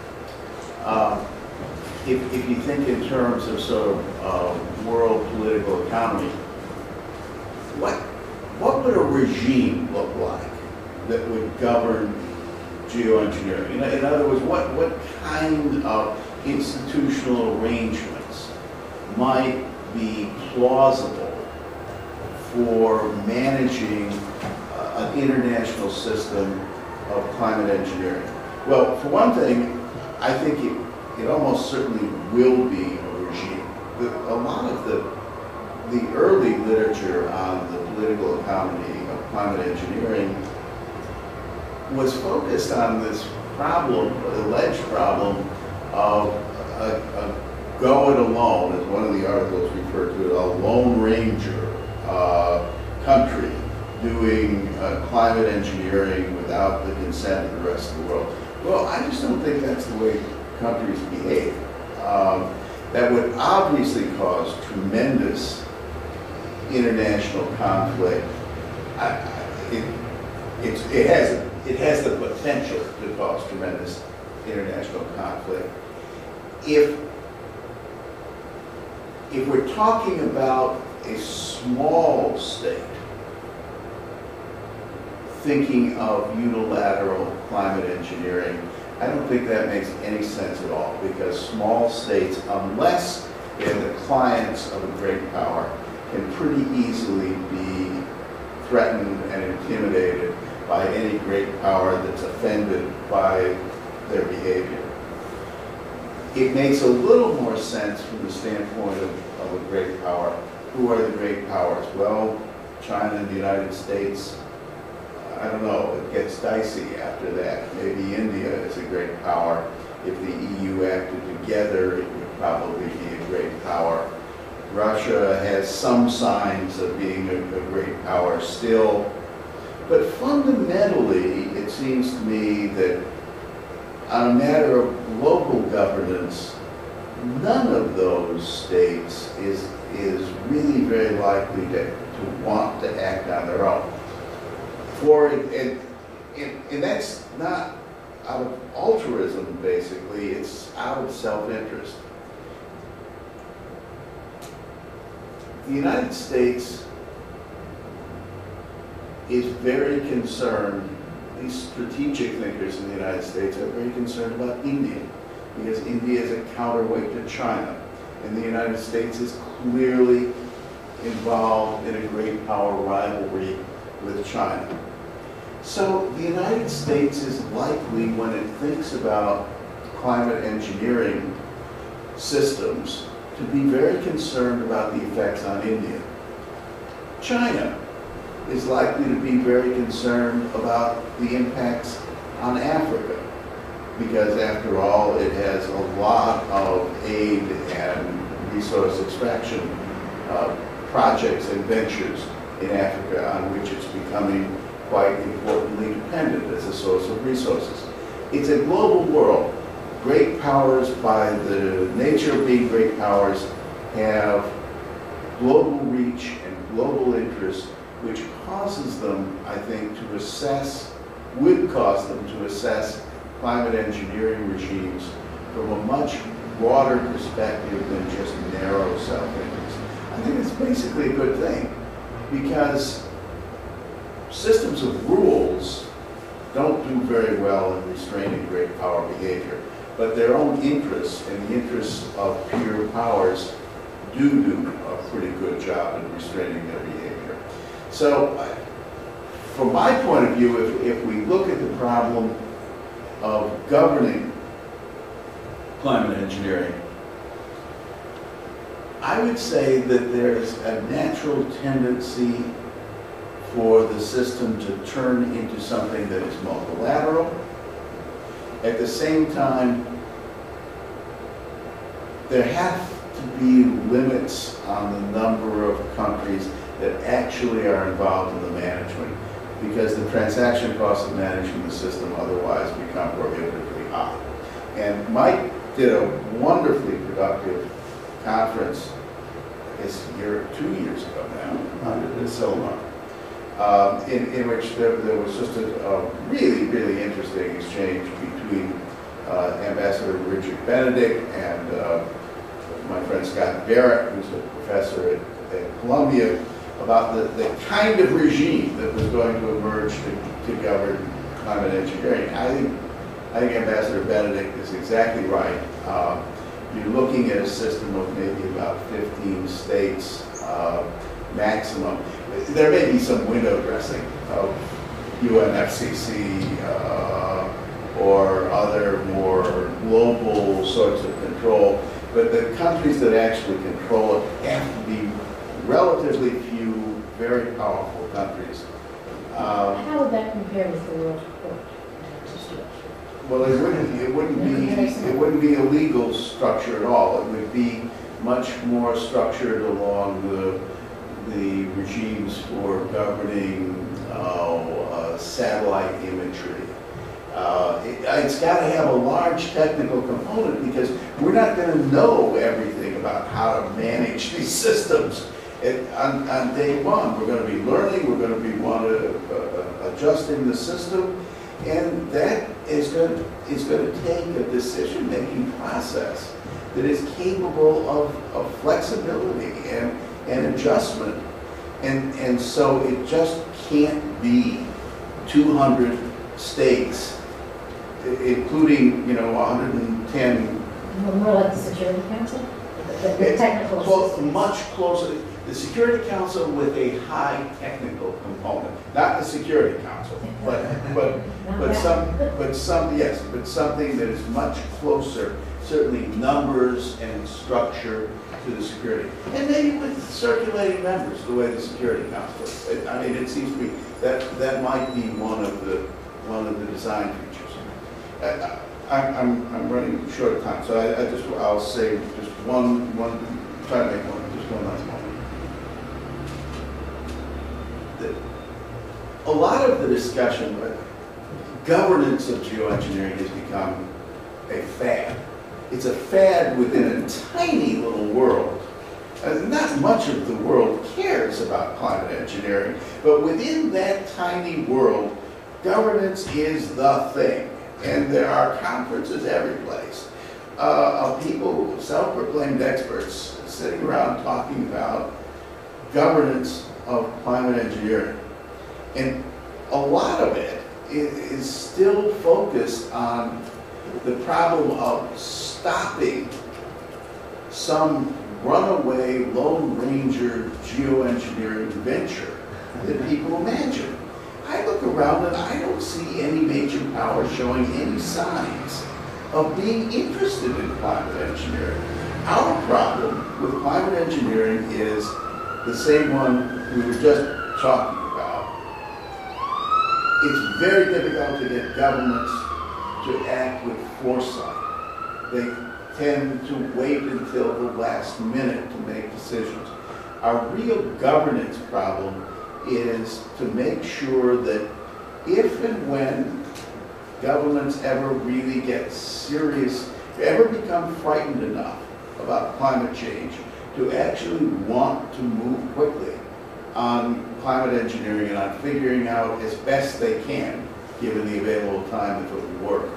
if you think in terms of sort of world political economy, what would a regime look like that would govern geoengineering? In other words, what kind of institutional arrangements might be plausible for managing an international system of climate engineering? Well, for one thing, I think it almost certainly will be a regime. A lot of the early literature on the political economy of climate engineering was focused on this problem, alleged problem of a go it alone, as one of the articles referred to it, a lone ranger country doing climate engineering without the consent of the rest of the world. Well, I just don't think that's the way countries behave. That would obviously cause tremendous international conflict. It has the potential to cause tremendous international conflict. If we're talking about a small state thinking of unilateral climate engineering, I don't think that makes any sense at all, because small states, unless they're the clients of a great power, can pretty easily be threatened and intimidated by any great power that's offended by their behavior. It makes a little more sense from the standpoint of a great power. Who are the great powers? Well, China and the United States. I don't know, it gets dicey after that. Maybe India is a great power. If the EU acted together, it would probably be a great power. Russia has some signs of being a great power still. But fundamentally, it seems to me that on a matter of local governance, none of those states is really very likely to want to act on their own. And that's not out of altruism, basically, it's out of self-interest. The United States is very concerned, these strategic thinkers in the United States are very concerned about India, because India is a counterweight to China, and the United States is clearly involved in a great power rivalry with China. So the United States is likely, when it thinks about climate engineering systems, to be very concerned about the effects on India. China is likely to be very concerned about the impacts on Africa. because after all, it has a lot of aid and resource extraction projects and ventures in Africa on which it's becoming quite importantly dependent as a source of resources. It's a global world. Great powers, by the nature of being great powers, have global reach and global interest, which causes them, I think, to assess, would cause them to assess climate engineering regimes from a much broader perspective than just narrow self-interest. I think it's basically a good thing, because systems of rules don't do very well in restraining great power behavior, but their own interests and the interests of peer powers do a pretty good job in restraining their behavior. So, from my point of view, if we look at the problem of governing climate engineering, I would say that there's a natural tendency for the system to turn into something that is multilateral. At the same time, there have to be limits on the number of countries that actually are involved in the management, because the transaction costs of managing the system otherwise become prohibitively high. And Mike did a wonderfully productive conference, I guess 2 years ago now, under the Silmar, in which there was just a really interesting exchange between Ambassador Richard Benedict and my friend Scott Barrett, who's a professor at Columbia, about the kind of regime that was going to emerge to govern climate engineering. I think Ambassador Benedict is exactly right. You're looking at a system of maybe about 15 states maximum. There may be some window dressing of UNFCCC or other more global sorts of control, but the countries that actually control it have to be relatively few, very powerful countries. How would that compare with the World Court? Well, it wouldn't be a legal structure at all. It would be much more structured along the regimes for governing satellite imagery. It's got to have a large technical component, because we're not going to know everything about how to manage these systems. On day one, we're going to be learning, we're going to be adjusting the system, and that is going to take a decision-making process that is capable of flexibility and adjustment. And so it just can't be 200 states, including 110. More like the Security Council? The technical systems. Much closer. The Security Council with a high technical component, not the Security Council, but something that is much closer, certainly numbers and structure, to the security, and maybe with circulating members, the way the Security Council is. I mean, it seems to be that might be one of the design features. I'm running short of time, so I'll say just one try to make one last point. A lot of the discussion, governance of geoengineering has become a fad. It's a fad within a tiny little world. Not much of the world cares about climate engineering, but within that tiny world, governance is the thing. And there are conferences every place of people, self-proclaimed experts, sitting around talking about governance of climate engineering. And a lot of it is still focused on the problem of stopping some runaway Lone Ranger geoengineering venture that people imagine. I look around and I don't see any major power showing any signs of being interested in climate engineering. Our problem with climate engineering is the same one we were just talking about. It's very difficult to get governments to act with foresight. They tend to wait until the last minute to make decisions. Our real governance problem is to make sure that if and when governments ever really get serious, ever become frightened enough about climate change to actually want to move quickly on climate engineering and on figuring out as best they can, given the available time if it would work,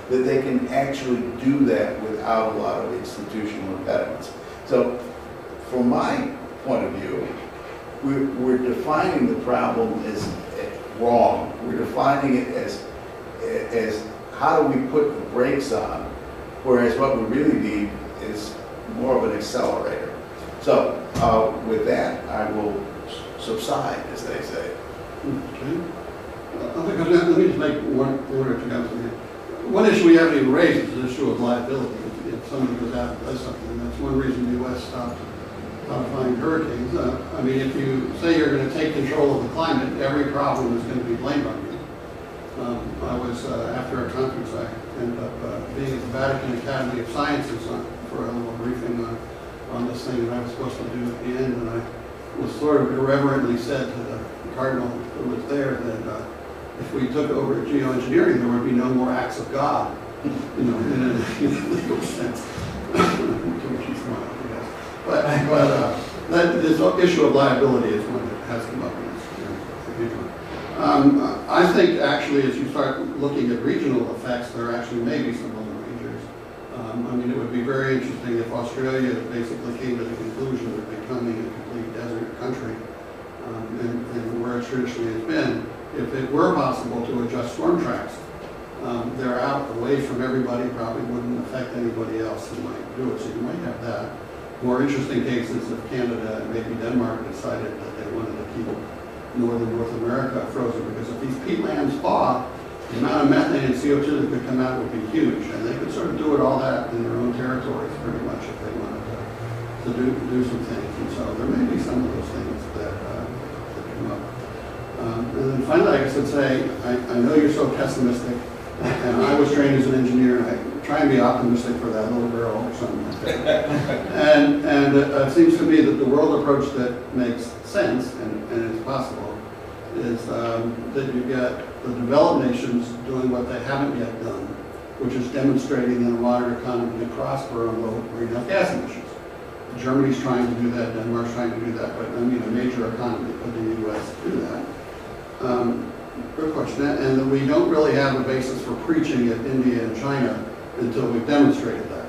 that they can actually do that without a lot of institutional impediments. So from my point of view, we're defining the problem as wrong. We're defining it as how do we put the brakes on, whereas what we really need is more of an accelerator. So with that, I will subside, as they say. Okay. Let me just make one or two comments here. One issue we haven't even raised is the issue of liability. If somebody goes out and does something, and that's one reason the U.S. stopped modifying hurricanes. I mean, if you say you're going to take control of the climate, every problem is going to be blamed on you. I was, after a conference, I ended up being at the Vatican Academy of Sciences for a little briefing on this thing that I was supposed to do at the end, and I was sort of irreverently said to the cardinal who was there that if we took over geoengineering, there would be no more acts of God, you know, in a legal sense. To which he smiled, I guess. But this issue of liability is one that has come up in this. I think actually, as you start looking at regional effects, there actually may be some other rangers. I mean, it would be very interesting if Australia basically came to the conclusion of becoming a complete desert country, and where it traditionally has been. If it were possible to adjust storm tracks, they're out away from everybody, probably wouldn't affect anybody else who might do it. So you might have that. More interesting cases if Canada and maybe Denmark decided that they wanted to keep northern North America frozen, because if these peatlands thaw, the amount of methane and CO2 that could come out would be huge, and they could sort of do it all that in their own territories pretty much if they wanted to do some things. And so there may be some of those things that come up. And then finally, I guess I'd say, I know you're so pessimistic, and I was trained as an engineer, and I try and be optimistic for that little girl or something like that. And it seems to me that the world approach that makes sense, and is possible, is that you get the developed nations doing what they haven't yet done, which is demonstrating that a modern economy can prosper on low greenhouse gas emissions. Germany's trying to do that, Denmark's trying to do that, but I mean a major economy, could the U.S. do that? Good question. And that we don't really have a basis for preaching at India and China until we've demonstrated that.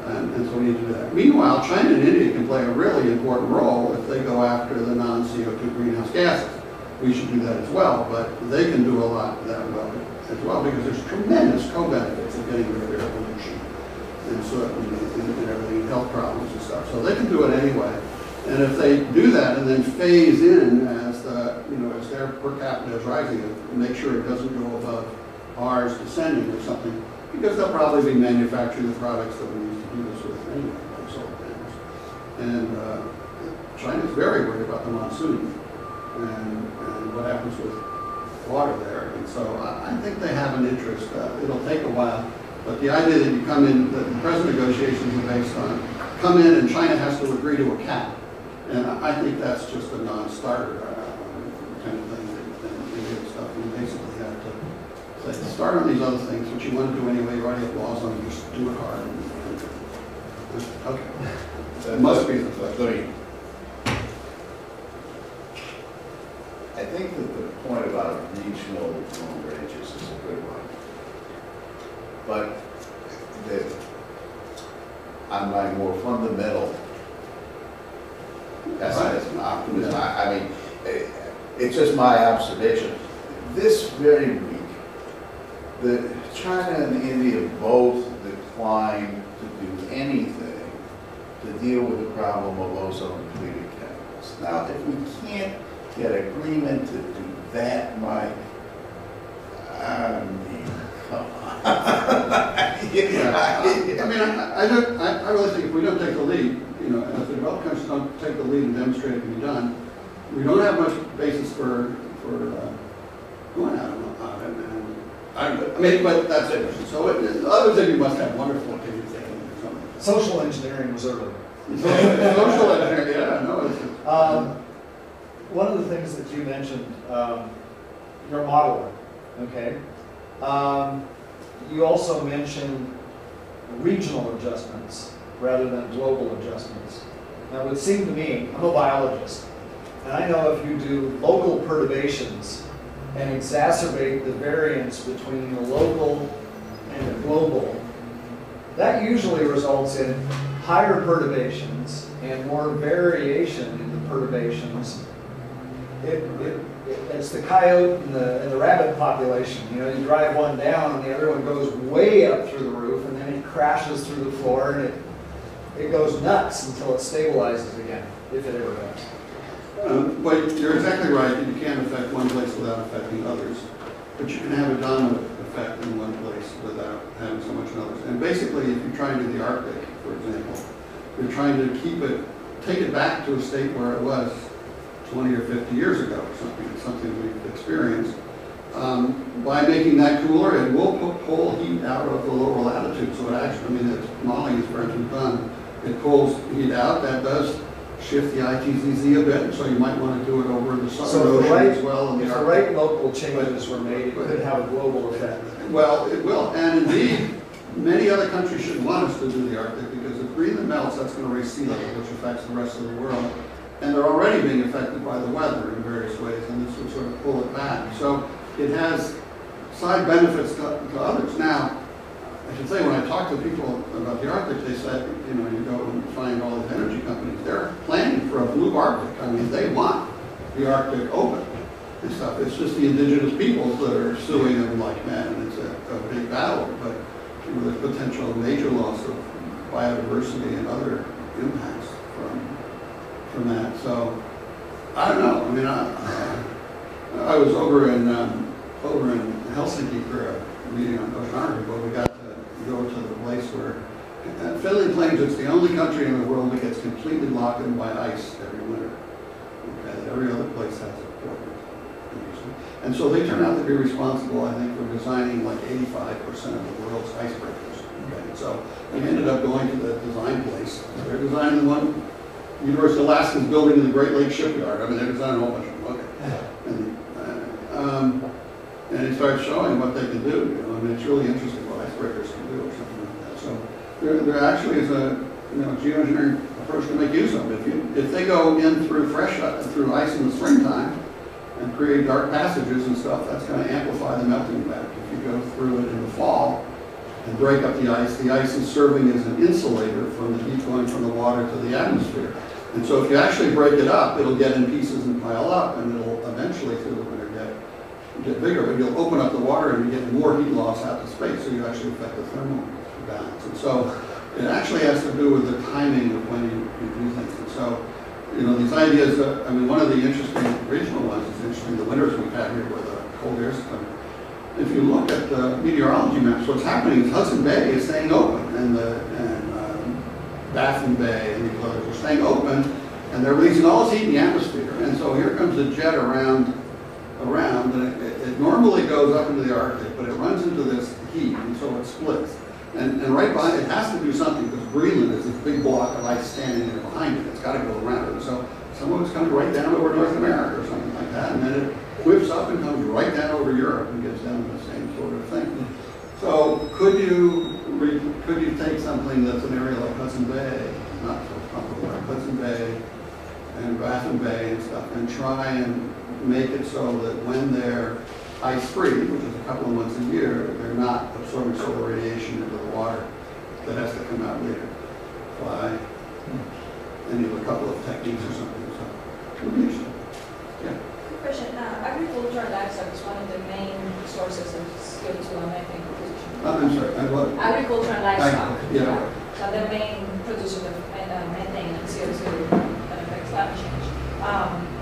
And so we need to do that. Meanwhile, China and India can play a really important role if they go after the non-CO2 greenhouse gases. We should do that as well, but they can do a lot that well as well, because there's tremendous co-benefits of getting rid of air pollution and soot and everything, health problems and stuff. So they can do it anyway. And if they do that and then phase in as as their per capita is rising, and make sure it doesn't go above ours descending or something, because they'll probably be manufacturing the products that we use to do this with anyway, like solar panels. And China's very worried about the monsoon and what happens with water there. And so I think they have an interest. It'll take a while, but the idea that you come in, the present negotiations are based on, come in and China has to agree to a cap. And I think that's just a non-starter kind of thing. And stuff. You basically have to say, start on these other things, which you want to do anyway. You already have laws on them, just do it hard. Okay. That must be the thing. I think that the point about regional long ranges is a good one. But on my more fundamental pessimism, optimism, I mean, it's just my observation. This very week, China and India both declined to do anything to deal with the problem of ozone-depleted chemicals. Now, if we can't get agreement to do that, Mike, I mean, come on. I really think if we don't take the lead, as the developed countries don't take the lead and demonstrate it can be done, we don't have much basis for going out on it. I mean, but that's interesting. So others of you must have wonderful opinions or something. Social engineering was earlier. Social engineering, yeah, no, it's One of the things that you mentioned, you're a modeler, okay? You also mentioned regional adjustments rather than global adjustments. Now, it would seem to me, I'm a biologist, and I know if you do local perturbations and exacerbate the variance between the local and the global, that usually results in higher perturbations and more variation in the perturbations. It's the coyote and the rabbit population. You know, you drive one down and the other one goes way up through the roof, and then it crashes through the floor, and it goes nuts until it stabilizes again, if it ever does. But you're exactly right. You can't affect one place without affecting others. But you can have a dominant effect in one place without having so much in others. And basically, if you're trying to do the Arctic, for example, you're trying to take it back to a state where it was 20 or 50 years ago or something we've experienced. By making that cooler, it will pull heat out of the lower latitude. So it actually, I mean, it's modeling is very done. It pulls heat out. That does shift the IPCC a bit, so you might want to do it over the southern ocean as well. If the right local changes were made, it could have a global effect. Well, it will, and indeed, many other countries should want us to do the Arctic, because if Greenland melts, that's going to raise sea level, which affects the rest of the world. And they're already being affected by the weather in various ways, and this would sort of pull it back. So it has side benefits to others. Now, I should say, when I talk to people about the Arctic, they said, you know, you go and find all these energy companies, they're planning for a blue Arctic. I mean, they want the Arctic open and stuff. It's just the indigenous peoples that are suing them like mad, and it's a big battle. But you know, there's potential major loss of biodiversity and other impacts from that. So I don't know. I mean, I was over in Helsinki for a meeting on oceanography, but we got to go to the place where Finland claims it's the only country in the world that gets completely locked in by ice every winter. Okay, every other place has it. And so they turn out to be responsible, I think, for designing like 85% of the world's icebreakers. Okay, so they ended up going to the design place. They're designing one. University of Alaska's building in the Great Lakes shipyard. I mean, they're designing a whole bunch of them. Okay. And it starts showing what they can do. You know, I mean, it's really interesting what icebreakers can do or something like that. So there actually is a geoengineering approach to make use of it. If they go in through through ice in the springtime and create dark passages and stuff, that's going to amplify the melting back. If you go through it in the fall and break up the ice is serving as an insulator from the heat going from the water to the atmosphere. And so if you actually break it up, it'll get in pieces and pile up, and it'll eventually through the winter get bigger, but you'll open up the water and you get more heat loss out to space, so you actually affect the thermal balance. And so it actually has to do with the timing of when you do things. And so, you know, these ideas, I mean, one of the interesting regional ones is interesting, the winters we've had here with the cold air system. If you look at the meteorology maps, what's happening is Hudson Bay is staying open, and Baffin Bay and these others are staying open, and they're releasing all this heat in the atmosphere. And so here comes the jet around, and it normally goes up into the Arctic, but it runs into this heat, and so it splits. And right behind it has to do something, because Greenland is this big block of ice standing there behind it. It's got to go around it. And so some of it's coming right down over North America or something like that, and then it whips up and comes right down over Europe and gets down to the same sort of thing. So could you take something that's an area like Hudson Bay, not so comparable, like Hudson Bay and Baffin Bay and stuff, and try and make it so that when they're ice-free, which is a couple of months a year, they're not absorbing solar radiation into the water that has to come out later by any of a couple of techniques or something. So it would be interesting. Yeah. Question, agricultural livestock is one of the main sources of CO2 and methane production. I'm sorry, what? Agriculture and livestock. Yeah. So the main producers of methane and CO2 that affects climate change.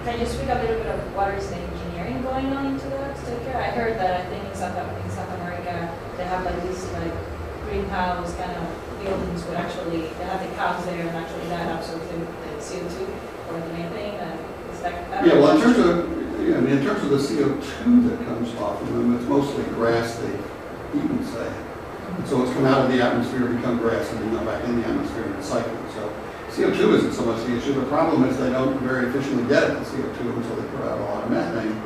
Can you speak a little bit of what is the engineering going on into that to take care? I heard that I think in South America they have like these like greenhouse kind of buildings where actually they have the cows there, and actually that absorbs the CO2 or the methane. And is that yeah, well, in terms of Yeah, I mean, in terms of the CO2 that comes off of them, it's mostly grass they eat and say. And so it's come out of the atmosphere, become grass, and then now back in the atmosphere and it's cycling. So CO2 isn't so much the issue. The problem is they don't very efficiently get at the CO2, and so they put out a lot of methane.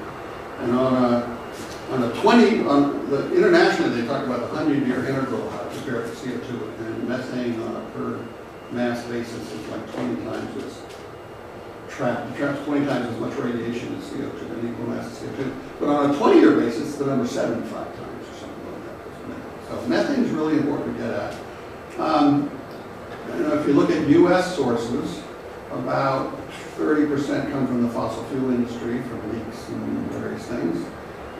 And internationally, they talk about the 100-year interval how to prepare for CO2, and methane on a per mass basis is like 20 times as traps 20 times as much radiation as CO2, an equal mass of CO2. But on a 20-year basis, the number is 75 times or something like that. So methane is really important to get at. If you look at U.S. sources, about 30% come from the fossil fuel industry, from leaks and various things.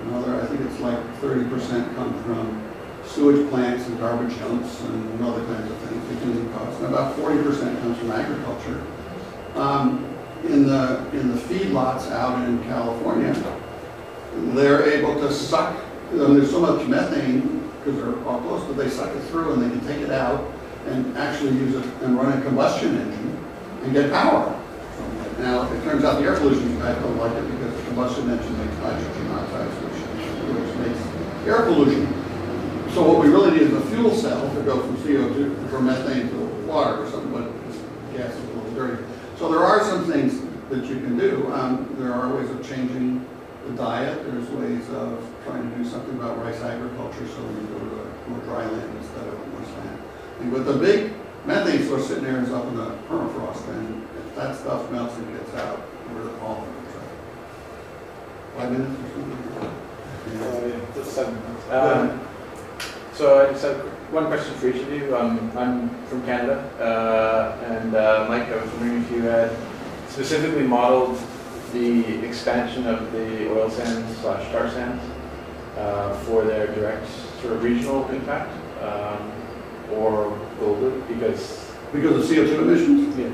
Another, I think it's like 30% come from sewage plants and garbage dumps and other kinds of things, continuing costs. And about 40% comes from agriculture. In the feedlots out in California, they're able to suck, there's so much methane because they're all close, but they suck it through and they can take it out and actually use it and run a combustion engine and get power from it. Now, it turns out the air pollution guys don't like it because the combustion engine makes nitrogen oxides, which makes air pollution. So what we really need is a fuel cell to go from CO2, from methane to water or something, but gas is a little dirty. So there are some things that you can do. There are ways of changing the diet. There's ways of trying to do something about rice agriculture so we go to more dry land instead of marshland. But the big methane source sitting there is up in the permafrost, and if that stuff melts and gets out, we're all in trouble. 5 minutes or something? Just 7 minutes. So I just have one question for each of you. I'm from Canada, and Mike, I was wondering if you had specifically modeled the expansion of the oil sands / tar sands for their direct sort of regional impact or global, because of CO2 emissions? Yeah.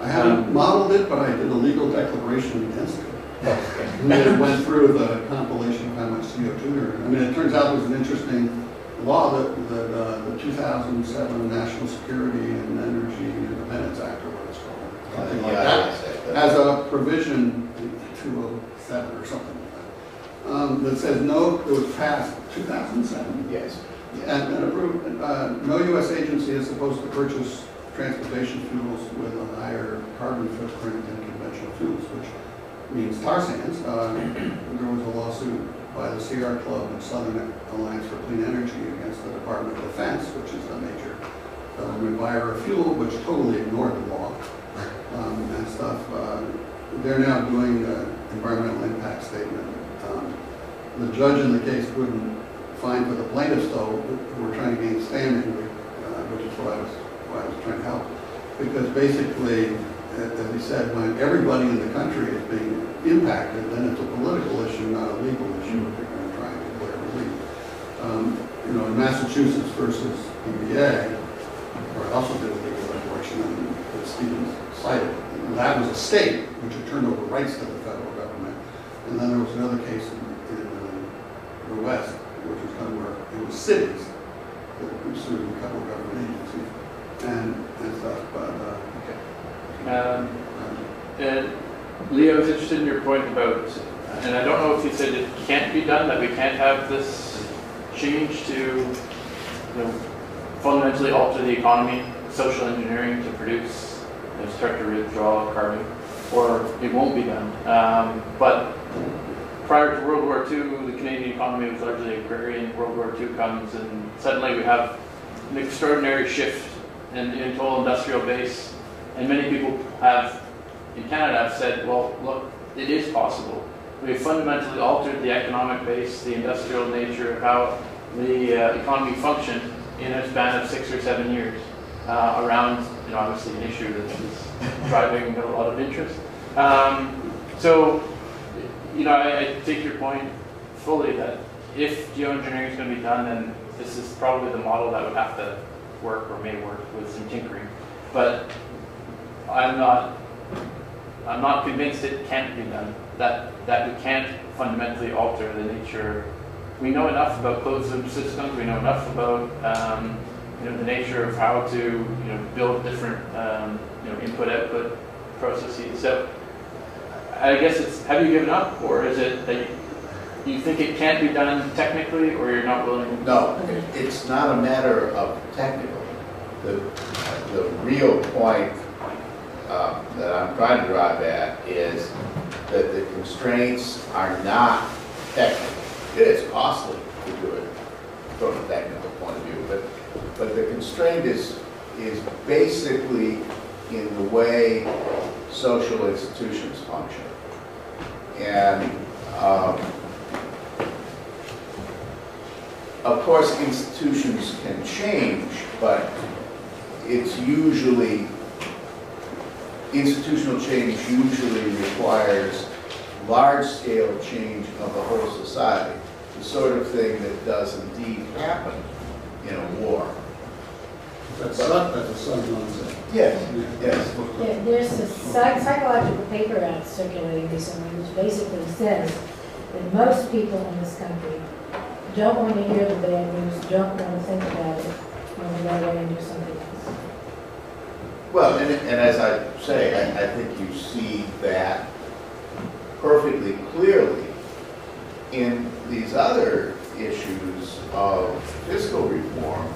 I haven't modeled it, but I did a legal declaration against it. Okay. And then it went through the compilation of how much CO2 there is. I mean, it turns out there's an interesting law that the 2007 National Security and Energy Independence Act, or what it's called, something like that, has a provision, 207 or something like that, that says no, it was passed 2007. Yes. And approved, no U.S. agency is supposed to purchase transportation fuels with a higher carbon footprint than conventional fuels, which means tar sands. There was a lawsuit by the Sierra Club and Southern Alliance for Clean Energy against the Department of Defense, which is the major government buyer of fuel, which totally ignored the law and stuff. They're now doing an environmental impact statement. The judge in the case couldn't find for the plaintiffs, though, who were trying to gain standing, which is why I was trying to help. Because basically, as he said, when everybody in the country is being impacted, then it's a political issue, not a legal issue if you're going to try and declare relief. In Massachusetts versus EPA, or I also did a legal declaration that Stevens cited. And that was a state which had turned over rights to the federal government. And then there was another case in the West, which was done where it was cities that sued a couple of government agencies and stuff. But and Leo, I was interested in your point about, and I don't know if you said it can't be done, that we can't have this change to fundamentally alter the economy, social engineering to produce, start to withdraw carbon, or it won't be done. But prior to World War II, the Canadian economy was largely agrarian. World War II comes, and suddenly we have an extraordinary shift in the whole industrial base. And many people in Canada have said, well, look, it is possible. We have fundamentally altered the economic base, the industrial nature of how the economy functioned in a span of 6 or 7 years around, obviously an issue that is driving a lot of interest. I take your point fully that if geoengineering is going to be done, then this is probably the model that would have to work or may work with some tinkering. But I'm not convinced it can't be done. That we can't fundamentally alter the nature. We know enough about closed-loop systems. We know enough about the nature of how to build different input-output processes. So I guess it's, have you given up, or is it that you think it can't be done technically, or you're not willing? No, it's not a matter of technical. The real point that I'm trying to drive at is that the constraints are not technical. It is costly to do it from a technical point of view, but the constraint is basically in the way social institutions function. And of course, institutions can change, but it's usually, institutional change usually requires large-scale change of the whole society, the sort of thing that does indeed happen in a war. That's a sun nonsense. Yes, yes. Yeah, there's a psychological paper out circulating recently which basically says that most people in this country don't want to hear the bad news, don't want to think about it, want to go away and do something else. Well, and as I say, I think you see that perfectly clearly in these other issues of fiscal reform,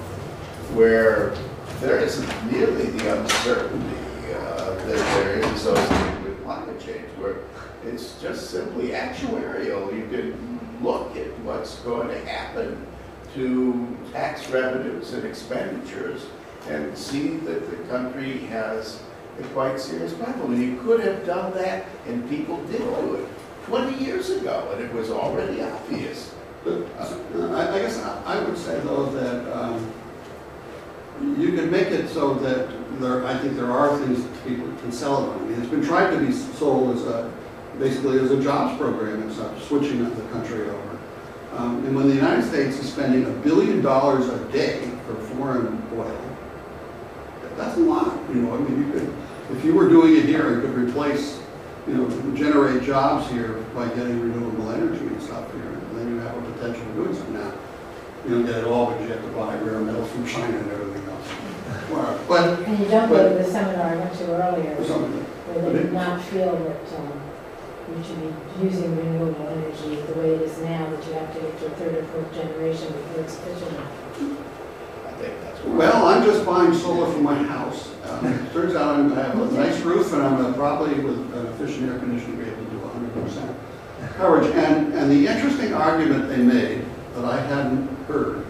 where there isn't nearly the uncertainty that there is associated with climate change, where it's just simply actuarial. You can look at what's going to happen to tax revenues and expenditures and see that the country has a quite serious problem. And you could have done that, and people did do it 20 years ago, and it was already obvious. I guess I would say, though, that you can make it so that I think there are things that people can sell it on. I mean, it's been tried to be sold as basically as a jobs program and stuff, switching the country over. And when the United States is spending $1 billion a day for foreign oil, that's a lot. You know, I mean, you could, if you were doing it here, it could replace, you know, generate jobs here by getting renewable energy and stuff here, and then you have a potential of doing something. Now, you don't get it all because you have to buy rare metals from China and everything else. But And you don't go to the seminar I went to earlier, something. where they did not feel that you should be using renewable energy the way it is now, that you have to get to a third or fourth generation before it's efficient enough. I think that's right. Well, I'm just buying solar for my house. It turns out I have a nice roof, and I'm probably with an efficient air conditioner be able to do 100% coverage. And the interesting argument they made that I hadn't heard,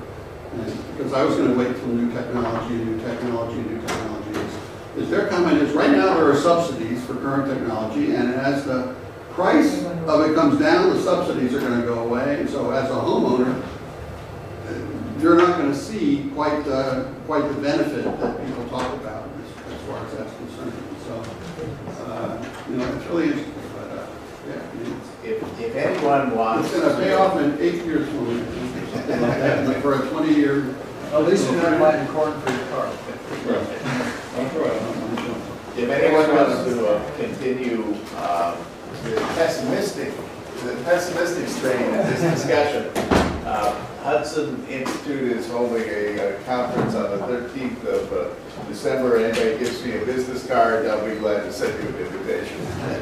because I was going to wait till new technology, is their comment is right now there are subsidies for current technology, and as the price of it comes down, the subsidies are going to go away, and so as a homeowner, you're not going to see quite the benefit that people talk about as far as that's concerned. So, you know, it's really interesting. But yeah, I mean, If anyone wants, it's going to pay off in 8 years for me, something like that, for a 20-year. At least you're not buying corn for your car. if anyone wants to continue the pessimistic strain of this discussion, Hudson Institute is holding a conference on the 13th of December. Anybody gives me a business card, I'll be glad to send you an invitation.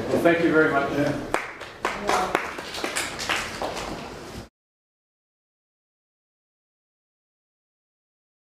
Well, thank you very much. Yeah.